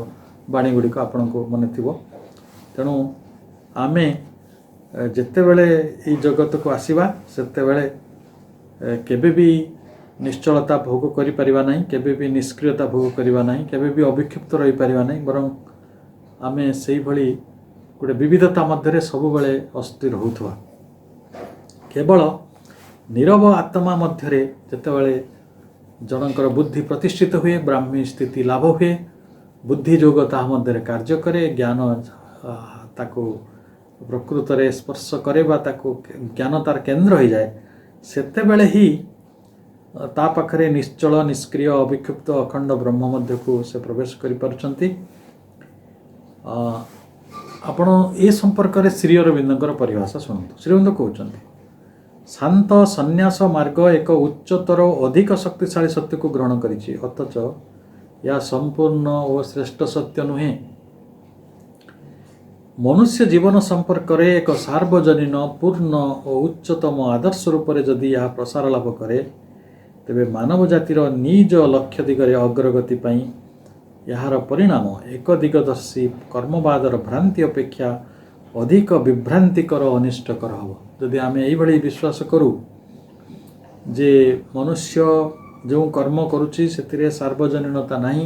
ବାଣୀ ଗୁଡ଼ିକ ଆପଣଙ୍କୁ ମନେ ଥିବ। ତେଣୁ ଆମେ ଯେତେବେଳେ ଏଇ ଜଗତକୁ ଆସିବା, ସେତେବେଳେ କେବେ ବି ନିଶ୍ଚଳତା ଭୋଗ କରିପାରିବା ନାହିଁ, କେବେ ବି ନିଷ୍କ୍ରିୟତା ଭୋଗ କରିବା ନାହିଁ, କେବେ ବି ଅବିକ୍ଷିପ୍ତ ରହିପାରିବା ନାହିଁ। ବରଂ ଆମେ ସେଇଭଳି ଗୋଟେ ବିବିଧତା ମଧ୍ୟରେ ସବୁବେଳେ ଅସ୍ଥିର ହେଉଥିବା। କେବଳ ନୀରବ ଆତ୍ମା ମଧ୍ୟରେ ଯେତେବେଳେ ଜଣଙ୍କର ବୁଦ୍ଧି ପ୍ରତିଷ୍ଠିତ ହୁଏ, ବ୍ରାହ୍ମୀ ସ୍ଥିତି ଲାଭ ହୁଏ, ବୁଦ୍ଧି ଯୋଗ ତାହା ମଧ୍ୟରେ କାର୍ଯ୍ୟ କରେ, ଜ୍ଞାନ ତାକୁ ପ୍ରକୃତରେ ସ୍ପର୍ଶ କରେ ବା ତାକୁ ଜ୍ଞାନ ତାର କେନ୍ଦ୍ର ହୋଇଯାଏ, ସେତେବେଳେ ହିଁ ତା ପାଖରେ ନିଶ୍ଚଳ, ନିଷ୍କ୍ରିୟ, ଅବିକ୍ଷୁପ୍ତ, ଅଖଣ୍ଡ ବ୍ରହ୍ମ ମଧ୍ୟକୁ ସେ ପ୍ରବେଶ କରିପାରୁଛନ୍ତି। ଆପଣ ଏ ସମ୍ପର୍କରେ ଶ୍ରୀ ଅରବିନ୍ଦଙ୍କର ପରିଭାଷା ଶୁଣନ୍ତୁ। ଶ୍ରୀ ଅରବିନ୍ଦ କହୁଛନ୍ତି, ଶାନ୍ତ ସନ୍ନ୍ୟାସ ମାର୍ଗ ଏକ ଉଚ୍ଚତର ଅଧିକ ଶକ୍ତିଶାଳୀ ସତ୍ୟକୁ ଗ୍ରହଣ କରିଛି, ଅଥଚ ଏହା ସମ୍ପୂର୍ଣ୍ଣ ଓ ଶ୍ରେଷ୍ଠ ସତ୍ୟ ନୁହେଁ। ମନୁଷ୍ୟ ଜୀବନ ସମ୍ପର୍କରେ ଏକ ସାର୍ବଜନୀନ, ପୂର୍ଣ୍ଣ ଓ ଉଚ୍ଚତମ ଆଦର୍ଶ ରୂପରେ ଯଦି ଏହା ପ୍ରସାର ଲାଭ କରେ, ତେବେ ମାନବ ଜାତିର ନିଜ ଲକ୍ଷ୍ୟ ଦିଗରେ ଅଗ୍ରଗତି ପାଇଁ ଏହାର ପରିଣାମ ଏକ ଦିଗଦର୍ଶୀ କର୍ମବାଦର ଭ୍ରାନ୍ତି ଅପେକ୍ଷା ଅଧିକ ବିଭ୍ରାନ୍ତିକର ଅନିଷ୍ଟକର ହେବ। ଯଦି ଆମେ ଏଇଭଳି ବିଶ୍ୱାସ କରୁ ଯେ ମନୁଷ୍ୟ ଯେଉଁ କର୍ମ କରୁଛି ସେଥିରେ ସାର୍ବଜନୀନତା ନାହିଁ,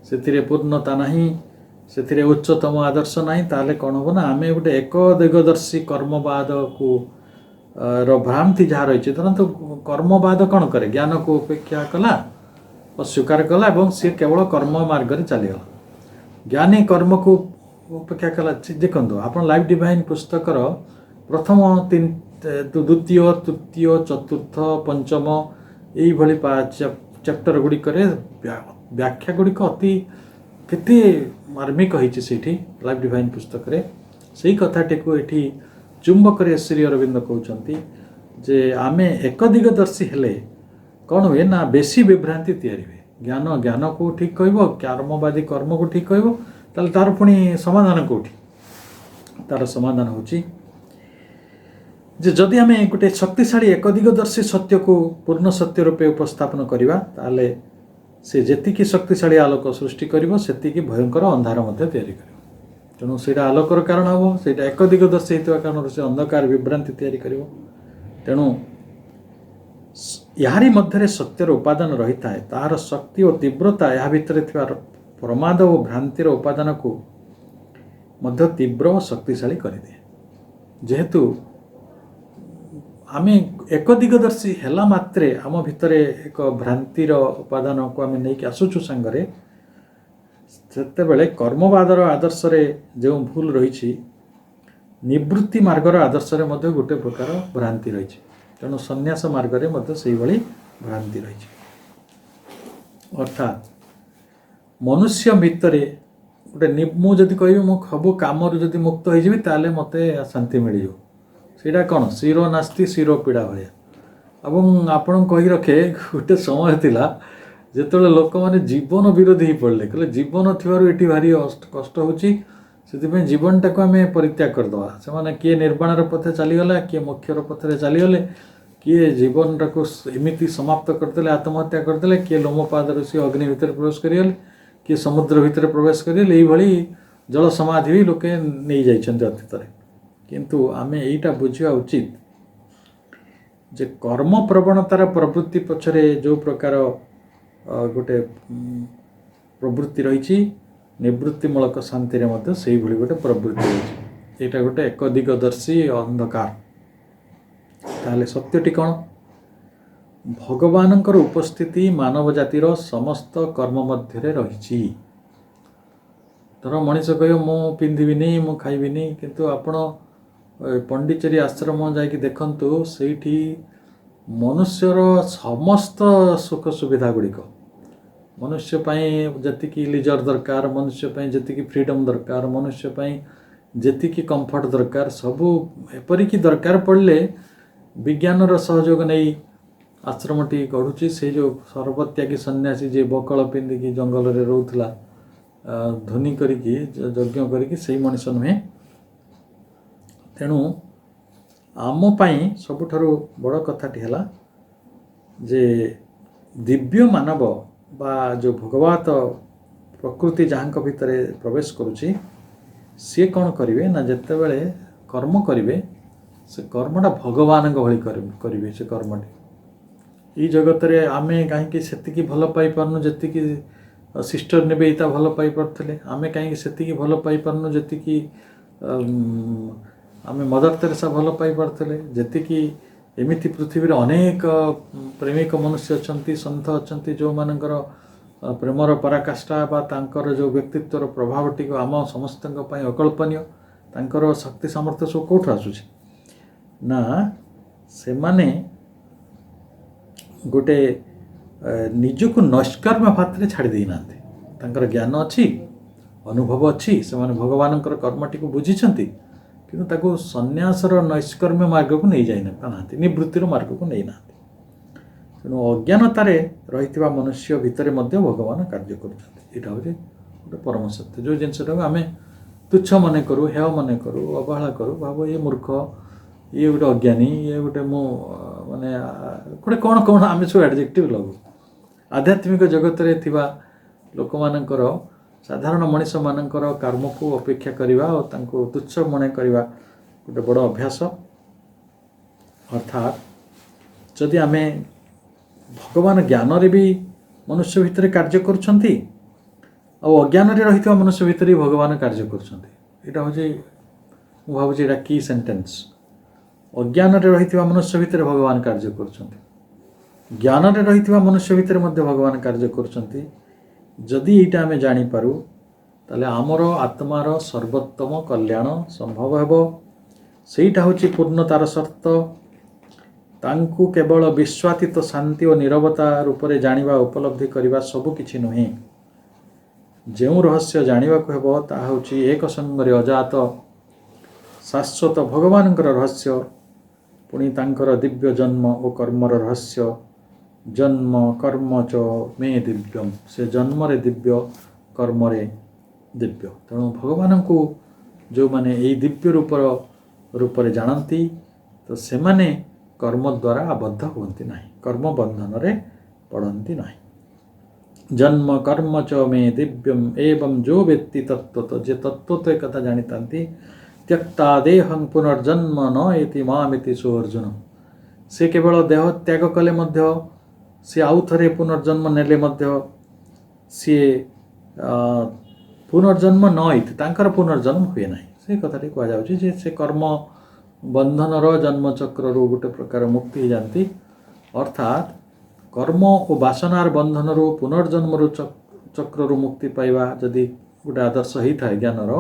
ସେଥିରେ ପୂର୍ଣ୍ଣତା ନାହିଁ, ସେଥିରେ ଉଚ୍ଚତମ ଆଦର୍ଶ ନାହିଁ, ତାହେଲେ କ'ଣ ହେବ ନା, ଆମେ ଗୋଟେ ଏକ ଦିଗଦର୍ଶୀ କର୍ମବାଦକୁ ର ଭ୍ରାନ୍ତି ଯାହା ରହିଛି। ଧରନ୍ତୁ କର୍ମବାଦ କ'ଣ କରେ? ଜ୍ଞାନକୁ ଉପେକ୍ଷା କଲା, ଅସ୍ୱୀକାର କଲା ଏବଂ ସିଏ କେବଳ କର୍ମ ମାର୍ଗରେ ଚାଲିଗଲା। ଜ୍ଞାନୀ କର୍ମକୁ ଅପେକ୍ଷା କଲା ଦେଖନ୍ତୁ ଆପଣ ଲାଇଫ୍ ଡିଭାଇନ୍ ପୁସ୍ତକର ପ୍ରଥମ ଦ୍ୱିତୀୟ ତୃତୀୟ ଚତୁର୍ଥ ପଞ୍ଚମ ଏଇଭଳି ଚାପ୍ଟର ଗୁଡ଼ିକରେ ବ୍ୟାଖ୍ୟା ଗୁଡ଼ିକ ଅତି କେତେ ମାର୍ମିକ ହେଇଛି ସେଇଠି ଲାଇଫ୍ ଡିଭାଇନ୍ ପୁସ୍ତକରେ। ସେଇ କଥାଟିକୁ ଏଠି ଚୁମ୍ବକରେ ଶ୍ରୀ ଅରବିନ୍ଦ କହୁଛନ୍ତି ଯେ ଆମେ ଏକ ଦିଗଦର୍ଶୀ ହେଲେ କ'ଣ ହୁଏ ନା ବେଶୀ ବିଭ୍ରାନ୍ତି ତିଆରି ହୁଏ। ଜ୍ଞାନକୁ ଠିକ୍ କହିବ, କର୍ମବାଦୀ କର୍ମକୁ ଠିକ୍ କହିବ, ତାହେଲେ ତାର ପୁଣି ସମାଧାନ କେଉଁଠି? ତାର ସମାଧାନ ହେଉଛି ଯେ ଯଦି ଆମେ ଗୋଟେ ଶକ୍ତିଶାଳୀ ଏକ ଦିଗଦର୍ଶୀ ସତ୍ୟକୁ ପୂର୍ଣ୍ଣ ସତ୍ୟ ରୂପେ ଉପସ୍ଥାପନ କରିବା ତାହେଲେ ସେ ଯେତିକି ଶକ୍ତିଶାଳୀ ଆଲୋକ ସୃଷ୍ଟି କରିବ ସେତିକି ଭୟଙ୍କର ଅନ୍ଧାର ମଧ୍ୟ ତିଆରି କରିବ। ତେଣୁ ସେଇଟା ଆଲୋକର କାରଣ ହେବ, ସେଇଟା ଏକ ଦିଗଦର୍ଶୀ ହେଇଥିବା କାରଣରୁ ସେ ଅନ୍ଧକାର ବିଭ୍ରାନ୍ତି ତିଆରି କରିବ। ତେଣୁ ଏହାରି ମଧ୍ୟରେ ସତ୍ୟର ଉପାଦାନ ରହିଥାଏ, ତାହାର ଶକ୍ତି ଓ ତୀବ୍ରତା ଏହା ଭିତରେ ଥିବା ପ୍ରମାଦ ଓ ଭ୍ରାନ୍ତିର ଉପାଦାନକୁ ମଧ୍ୟ ତୀବ୍ର ଓ ଶକ୍ତିଶାଳୀ କରିଦିଏ। ଯେହେତୁ ଆମେ ଏକ ଦିଗଦର୍ଶୀ ହେଲା ମାତ୍ରେ ଆମ ଭିତରେ ଏକ ଭ୍ରାନ୍ତିର ଉପାଦାନକୁ ଆମେ ନେଇକି ଆସୁଛୁ ସାଙ୍ଗରେ, ସେତେବେଳେ କର୍ମବାଦର ଆଦର୍ଶରେ ଯେଉଁ ଭୁଲ ରହିଛି, ନିବୃତ୍ତି ମାର୍ଗର ଆଦର୍ଶରେ ମଧ୍ୟ ଗୋଟେ ପ୍ରକାର ଭ୍ରାନ୍ତି ରହିଛି। ତେଣୁ ସନ୍ନ୍ୟାସ ମାର୍ଗରେ ମଧ୍ୟ ସେଇଭଳି ଭ୍ରାନ୍ତି ରହିଛି। ଅର୍ଥାତ୍ ମନୁଷ୍ୟ ଭିତରେ ଗୋଟେ ମୁଁ ଯଦି କହିବି ମୁଁ ସବୁ କାମରୁ ଯଦି ମୁକ୍ତ ହେଇଯିବି ତାହେଲେ ମୋତେ ଶାନ୍ତି ମିଳିଯିବ, ସେଇଟା କ'ଣ ଶିର ନାସ୍ତି ଶିର ପୀଡ଼ା ଭଳିଆ। ଏବଂ ଆପଣଙ୍କୁ କହି ରଖେ ଗୋଟେ ସମୟ ଥିଲା ଯେତେବେଳେ ଲୋକମାନେ ଜୀବନ ବିରୋଧୀ ହେଇ ପଡ଼ିଲେ, କହିଲେ ଜୀବନ ଥିବାରୁ ଏଠି ଭାରି କଷ୍ଟ ହେଉଛି, ସେଥିପାଇଁ ଜୀବନଟାକୁ ଆମେ ପରିତ୍ୟାଗ କରିଦେବା। ସେମାନେ କିଏ ନିର୍ବାଣର ପଥେ ଚାଲିଗଲା, କିଏ ମୋକ୍ଷର ପଥରେ ଚାଲିଗଲେ, କିଏ ଜୀବନଟାକୁ ଏମିତି ସମାପ୍ତ କରିଦେଲେ, ଆତ୍ମହତ୍ୟା କରିଦେଲେ, କିଏ ଲୋମପାଦରୁ ସିଏ ଅଗ୍ନି ଭିତରେ ପ୍ରବେଶ କରିଗଲେ, କିଏ ସମୁଦ୍ର ଭିତରେ ପ୍ରବେଶ କରିଗଲେ। ଏଇଭଳି ଜଳ ସମାଧି ବି ଲୋକେ ନେଇଯାଇଛନ୍ତି ଅତୀତରେ। କିନ୍ତୁ ଆମେ ଏଇଟା ବୁଝିବା ଉଚିତ ଯେ କର୍ମ ପ୍ରବଣତାର ପ୍ରବୃତ୍ତି ପଛରେ ଯେଉଁ ପ୍ରକାର ଗୋଟେ ପ୍ରବୃତ୍ତି ରହିଛି, ନିବୃତ୍ତିମୂଳକ ଶାନ୍ତିରେ ମଧ୍ୟ ସେଇଭଳି ଗୋଟେ ପ୍ରବୃତ୍ତି ରହିଛି। ଏଇଟା ଗୋଟେ ଏକ ଦିଗଦର୍ଶୀ ଅନ୍ଧକାର। ତାହେଲେ ସତ୍ୟଟି କ'ଣ? ଭଗବାନଙ୍କର ଉପସ୍ଥିତି ମାନବ ଜାତିର ସମସ୍ତ କର୍ମ ମଧ୍ୟରେ ରହିଛି। ଧର ମଣିଷ କହିବ ମୁଁ ପିନ୍ଧିବିନି, ମୁଁ ଖାଇବିନି, କିନ୍ତୁ ଆପଣ ପଣ୍ଡିଚେରୀ ଆଶ୍ରମ ଯାଇକି ଦେଖନ୍ତୁ, ସେଇଠି ମନୁଷ୍ୟର ସମସ୍ତ ସୁଖ ସୁବିଧା ଗୁଡ଼ିକ, ମନୁଷ୍ୟ ପାଇଁ ଯେତିକି ଲିଜର ଦରକାର, ମନୁଷ୍ୟ ପାଇଁ ଯେତିକି ଫ୍ରିଡ଼ମ୍ ଦରକାର, ମନୁଷ୍ୟ ପାଇଁ ଯେତିକି କମ୍ଫର୍ଟ ଦରକାର, ସବୁ ଏପରିକି ଦରକାର ପଡ଼ିଲେ ବିଜ୍ଞାନର ସହଯୋଗ ନେଇ ଆଶ୍ରମଟି ଗଢ଼ୁଛି। ସେଇ ଯେଉଁ ସର୍ବତ୍ୟାଗୀ ସନ୍ନ୍ୟାସୀ ଯିଏ ବକଳ ପିନ୍ଧିକି ଜଙ୍ଗଲରେ ରହୁଥିଲା ଧ୍ୱନି କରିକି ଯଜ୍ଞ କରିକି, ସେଇ ମଣିଷ ନୁହେଁ। ତେଣୁ ଆମ ପାଇଁ ସବୁଠାରୁ ବଡ଼ କଥାଟି ହେଲା ଯେ ଦିବ୍ୟ ମାନବ ବା ଯେଉଁ ଭଗବତ ପ୍ରକୃତି ଯାହାଙ୍କ ଭିତରେ ପ୍ରବେଶ କରୁଛି, ସିଏ କ'ଣ କରିବେ ନା ଯେତେବେଳେ କର୍ମ କରିବେ ସେ କର୍ମଟା ଭଗବାନଙ୍କ ଭଳି କରିବେ। ସେ କର୍ମଟି ଏଇ ଜଗତରେ ଆମେ କାହିଁକି ସେତିକି ଭଲ ପାଇପାରୁନୁ ଯେତିକି ସିଷ୍ଟର ନିବେଦିତା ଭଲ ପାଇପାରୁଥିଲେ? ଆମେ କାହିଁକି ସେତିକି ଭଲ ପାଇପାରୁନୁ ଯେତିକି ଆମେ ମଦର ତେରେସା ଭଲ ପାଇପାରୁଥିଲେ? ଯେତିକି ଏମିତି ପୃଥିବୀରେ ଅନେକ ପ୍ରେମିକ ମନୁଷ୍ୟ ଅଛନ୍ତି, ସନ୍ଥ ଅଛନ୍ତି, ଯେଉଁମାନଙ୍କର ପ୍ରେମର ପରାକାଷ୍ଠା ବା ତାଙ୍କର ଯେଉଁ ବ୍ୟକ୍ତିତ୍ୱର ପ୍ରଭାବଟିକୁ ଆମ ସମସ୍ତଙ୍କ ପାଇଁ ଅକଳ୍ପନୀୟ। ତାଙ୍କର ଶକ୍ତି ସାମର୍ଥ୍ୟ ସବୁ କେଉଁଠୁ ଆସୁଛି ନା ସେମାନେ ଗୋଟେ ନିଜକୁ ନୈଷ୍କର୍ମ୍ୟ ଭାତରେ ଛାଡ଼ି ଦେଇନାହାନ୍ତି। ତାଙ୍କର ଜ୍ଞାନ ଅଛି, ଅନୁଭବ ଅଛି, ସେମାନେ ଭଗବାନଙ୍କର କର୍ମଟିକୁ ବୁଝିଛନ୍ତି, କିନ୍ତୁ ତାକୁ ସନ୍ନ୍ୟାସର ନୈଷ୍କର୍ମ୍ୟ ମାର୍ଗକୁ ନେଇଯାଇନାହାନ୍ତି, ନିବୃତ୍ତିର ମାର୍ଗକୁ ନେଇନାହାନ୍ତି। ତେଣୁ ଅଜ୍ଞାନତାରେ ରହିଥିବା ମନୁଷ୍ୟ ଭିତରେ ମଧ୍ୟ ଭଗବାନ କାର୍ଯ୍ୟ କରୁଛନ୍ତି। ଏଇଟା ହେଉଛି ଗୋଟେ ପରମ ସତ୍ୟ। ଯେଉଁ ଜିନିଷଟାକୁ ଆମେ ତୁଚ୍ଛ ମନେ କରୁ, ହେୟ ମନେ କରୁ, ଅବହେଳା କରୁ, ଭାବୁ ଇଏ ମୂର୍ଖ, ଇଏ ଗୋଟେ ଅଜ୍ଞାନୀ, ଇଏ ଗୋଟେ ମୁଁ ମାନେ ଗୋଟେ କ'ଣ ଆମେ ସବୁ ଆଡ଼ଜେକ୍ଟିଭ୍ ଲଗାଉ। ଆଧ୍ୟାତ୍ମିକ ଜଗତରେ ଥିବା ଲୋକମାନଙ୍କର, ସାଧାରଣ ମଣିଷମାନଙ୍କର କର୍ମକୁ ଅପେକ୍ଷା କରିବା ଓ ତାଙ୍କୁ ତୁଚ୍ଛ ମନେ କରିବା ଗୋଟେ ବଡ଼ ଅଭ୍ୟାସ। ଅର୍ଥାତ୍ ଯଦି ଆମେ ଭଗବାନ ଜ୍ଞାନରେ ବି ମନୁଷ୍ୟ ଭିତରେ କାର୍ଯ୍ୟ କରୁଛନ୍ତି ଆଉ ଅଜ୍ଞାନରେ ରହିଥିବା ମନୁଷ୍ୟ ଭିତରେ ବି ଭଗବାନ କାର୍ଯ୍ୟ କରୁଛନ୍ତି। ଏଇଟା ହେଉଛି ମୁଁ ଭାବୁଛି ଏଇଟା କି ସେଣ୍ଟେନ୍ସ। ଅଜ୍ଞାନରେ ରହିଥିବା ମନୁଷ୍ୟ ଭିତରେ ଭଗବାନ କାର୍ଯ୍ୟ କରୁଛନ୍ତି, ଜ୍ଞାନରେ ରହିଥିବା ମନୁଷ୍ୟ ଭିତରେ ମଧ୍ୟ ଭଗବାନ କାର୍ଯ୍ୟ କରୁଛନ୍ତି। ଯଦି ଏଇଟା ଆମେ ଜାଣିପାରୁ ତାହେଲେ ଆମର ଆତ୍ମାର ସର୍ବୋତ୍ତମ କଲ୍ୟାଣ ସମ୍ଭବ ହେବ। ସେଇଟା ହେଉଛି ପୂର୍ଣ୍ଣତାର ସର୍ତ୍ତ। ତାଙ୍କୁ କେବଳ ବିଶ୍ୱାତୀତ ଶାନ୍ତି ଓ ନିରବତା ରୂପରେ ଜାଣିବା ଉପଲବ୍ଧି କରିବା ସବୁ କିଛି ନୁହେଁ। ଯେଉଁ ରହସ୍ୟ ଜାଣିବାକୁ ହେବ ତାହା ହେଉଛି ଏକ ସଙ୍ଗରେ ଅଜାତ ଶାଶ୍ୱତ ଭଗବାନଙ୍କର ରହସ୍ୟ, ପୁଣି ତାଙ୍କର ଦିବ୍ୟ ଜନ୍ମ ଓ କର୍ମର ରହସ୍ୟ। ଜନ୍ମ କର୍ମ ଚ ମେ ଦିବ୍ୟମ୍, ସେ ଜନ୍ମରେ ଦିବ୍ୟ, କର୍ମରେ ଦିବ୍ୟ। ତେଣୁ ଭଗବାନଙ୍କୁ ଯେଉଁମାନେ ଏଇ ଦିବ୍ୟ ରୂପରେ ଜାଣନ୍ତି, ତ ସେମାନେ କର୍ମ ଦ୍ୱାରା ଆବଦ୍ଧ ହୁଅନ୍ତି ନାହିଁ, କର୍ମ ବନ୍ଧନରେ ପଡ଼ନ୍ତି ନାହିଁ। ଜନ୍ମ କର୍ମ ଚ ମେ ଦିବ୍ୟମ୍ ଏବଂ ଯୋ ବ୍ୟକ୍ତି ତତ୍ତ୍ୱତ, ଯେ ତତ୍ତ୍ୱତ ଏକଥା ଜାଣିଥାନ୍ତି, ତ୍ୟକ୍ତା ଦେହଂ ପୁନର୍ଜନ୍ମ ନ ଏତି ମାମିତି ସୋ ଅର୍ଜୁନ। ସେ କେବଳ ଦେହ ତ୍ୟାଗ କଲେ ମଧ୍ୟ, ସିଏ ଆଉ ଥରେ ପୁନର୍ଜନ୍ମ ନେଲେ ମଧ୍ୟ ସିଏ ପୁନର୍ଜନ୍ମ ନ ଇତି, ତାଙ୍କର ପୁନର୍ଜନ୍ମ ହୁଏ ନାହିଁ। ସେ କଥାଟି କୁହାଯାଉଛି ଯେ ସେ କର୍ମ ବନ୍ଧନର ଜନ୍ମଚକ୍ରରୁ ଗୋଟେ ପ୍ରକାର ମୁକ୍ତି ହେଇଯାନ୍ତି। ଅର୍ଥାତ୍ କର୍ମ ଓ ବାସନାର ବନ୍ଧନରୁ ପୁନର୍ଜନ୍ମରୁ ଚକ୍ରରୁ ମୁକ୍ତି ପାଇବା ଯଦି ଗୋଟେ ଆଦର୍ଶ ହେଇଥାଏ ଜ୍ଞାନର,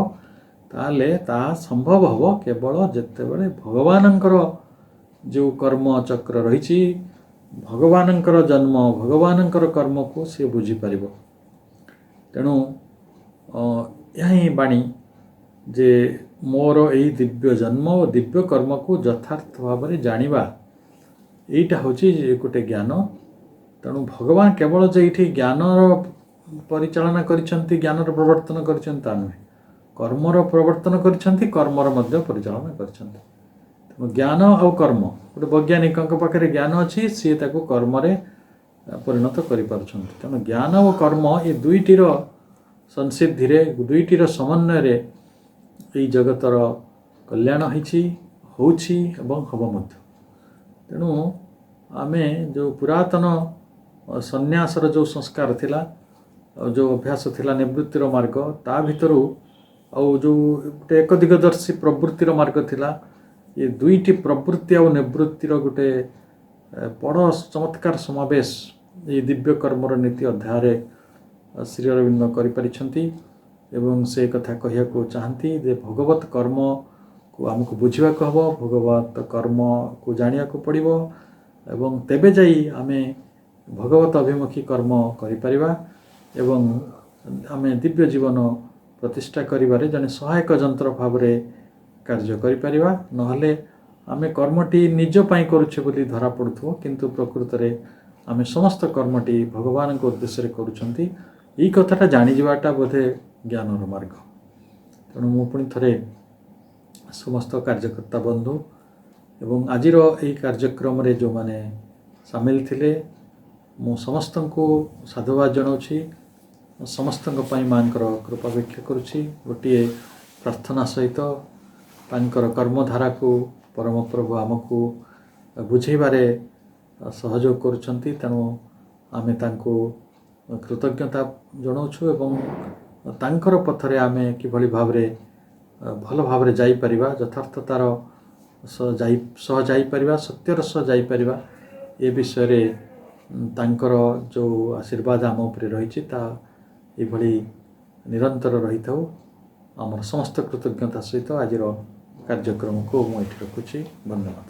ତାହେଲେ ତାହା ସମ୍ଭବ ହେବ କେବଳ ଯେତେବେଳେ ଭଗବାନଙ୍କର ଯେଉଁ କର୍ମ ଚକ୍ର ରହିଛି, ଭଗବାନଙ୍କର ଜନ୍ମ, ଭଗବାନଙ୍କର କର୍ମକୁ ସିଏ ବୁଝିପାରିବ। ତେଣୁ ଏହା ହିଁ ବାଣୀ ଯେ ମୋର ଏହି ଦିବ୍ୟ ଜନ୍ମ ଓ ଦିବ୍ୟ କର୍ମକୁ ଯଥାର୍ଥ ଭାବରେ ଜାଣିବା, ଏଇଟା ହେଉଛି ଗୋଟେ ଜ୍ଞାନ। ତେଣୁ ଭଗବାନ କେବଳ ଯେ ଏଇଠି ଜ୍ଞାନର ପରିଚାଳନା କରିଛନ୍ତି, ଜ୍ଞାନର ପ୍ରବର୍ତ୍ତନ କରିଛନ୍ତି ତା ନୁହେଁ, କର୍ମର ପ୍ରବର୍ତ୍ତନ କରିଛନ୍ତି, କର୍ମର ମଧ୍ୟ ପରିଚାଳନା କରିଛନ୍ତି। ତେଣୁ ଜ୍ଞାନ ଆଉ କର୍ମ, ଗୋଟେ ବୈଜ୍ଞାନିକଙ୍କ ପାଖରେ ଜ୍ଞାନ ଅଛି, ସିଏ ତାକୁ କର୍ମରେ ପରିଣତ କରିପାରୁଛନ୍ତି। ତେଣୁ ଜ୍ଞାନ ଓ କର୍ମ ଏ ଦୁଇଟିର ସଂସିଦ୍ଧିରେ, ଦୁଇଟିର ସମନ୍ୱୟରେ ଏହି ଜଗତର କଲ୍ୟାଣ ହେଇଛି, ହେଉଛି ଏବଂ ହେବ ମଧ୍ୟ। ତେଣୁ ଆମେ ଯେଉଁ ପୁରାତନ ସନ୍ନ୍ୟାସର ଯେଉଁ ସଂସ୍କାର ଥିଲା, ଯେଉଁ ଅଭ୍ୟାସ ଥିଲା ନିବୃତ୍ତିର ମାର୍ଗ, ତା ଭିତରୁ ଆଉ ଯେଉଁ ଗୋଟେ ଏକ ଦିଗଦର୍ଶୀ ପ୍ରବୃତ୍ତିର ମାର୍ଗ ଥିଲା, ଏ ଦୁଇଟି ପ୍ରବୃତ୍ତି ଆଉ ନିବୃତ୍ତିର ଗୋଟେ ବଡ଼ ଚମତ୍କାର ସମାବେଶ ଏହି ଦିବ୍ୟ କର୍ମର ନୀତି ଅଧ୍ୟାୟରେ ଶ୍ରୀ ଅରବିନ୍ଦ କରିପାରିଛନ୍ତି। ଏବଂ ସେ କଥା କହିବାକୁ ଚାହାନ୍ତି ଯେ ଭଗବତ କର୍ମକୁ ଆମକୁ ବୁଝିବାକୁ ହେବ, ଭଗବତ କର୍ମକୁ ଜାଣିବାକୁ ପଡ଼ିବ, ଏବଂ ତେବେ ଯାଇ ଆମେ ଭଗବତ ଅଭିମୁଖୀ କର୍ମ କରିପାରିବା ଏବଂ ଆମେ ଦିବ୍ୟ ଜୀବନ ପ୍ରତିଷ୍ଠା କରିବାରେ ଜଣେ ସହାୟକ ଯନ୍ତ୍ର ଭାବରେ କାର୍ଯ୍ୟ କରିପାରିବା। ନହେଲେ ଆମେ କର୍ମଟି ନିଜ ପାଇଁ କରୁଛେ ବୋଲି ଧରାପଡ଼ୁଥିବ, କିନ୍ତୁ ପ୍ରକୃତରେ ଆମେ ସମସ୍ତ କର୍ମଟି ଭଗବାନଙ୍କ ଉଦ୍ଦେଶ୍ୟରେ କରୁଛନ୍ତି। ଏଇ କଥାଟା ଜାଣିଯିବାଟା ବୋଧେ ଜ୍ଞାନର ମାର୍ଗ। ତେଣୁ ମୁଁ ପୁଣି ଥରେ ସମସ୍ତ କାର୍ଯ୍ୟକର୍ତ୍ତା ବନ୍ଧୁ ଏବଂ ଆଜିର ଏହି କାର୍ଯ୍ୟକ୍ରମରେ ଯେଉଁମାନେ ସାମିଲ ଥିଲେ, ମୁଁ ସମସ୍ତଙ୍କୁ ସାଧୁବାଦ ଜଣାଉଛି, ସମସ୍ତଙ୍କ ପାଇଁ ମାଙ୍କର କୃପା ଭିକ୍ଷା କରୁଛି। ଗୋଟିଏ ପ୍ରାର୍ଥନା ସହିତ ତାଙ୍କର କର୍ମଧାରାକୁ ପରମ ପ୍ରଭୁ ଆମକୁ ବୁଝେଇବାରେ ସହଯୋଗ କରୁଛନ୍ତି। ତେଣୁ ଆମେ ତାଙ୍କୁ କୃତଜ୍ଞତା ଜଣାଉଛୁ ଏବଂ ତାଙ୍କର ପଥରେ ଆମେ କିଭଳି ଭାବରେ ଭଲ ଭାବରେ ଯାଇପାରିବା, ଯଥାର୍ଥତାର ସହ ଯାଇପାରିବା, ସତ୍ୟର ସହ ଯାଇପାରିବା, ଏ ବିଷୟରେ ତାଙ୍କର ଯେଉଁ ଆଶୀର୍ବାଦ ଆମ ଉପରେ ରହିଛି ତାହା ଏଭଳି ନିରନ୍ତର ରହିଥାଉ। ଆମର ସମସ୍ତ କୃତଜ୍ଞତା ସହିତ ଆଜିର କାର୍ଯ୍ୟକ୍ରମକୁ ମୁଁ ଏଠି ରଖୁଛି। ଧନ୍ୟବାଦ।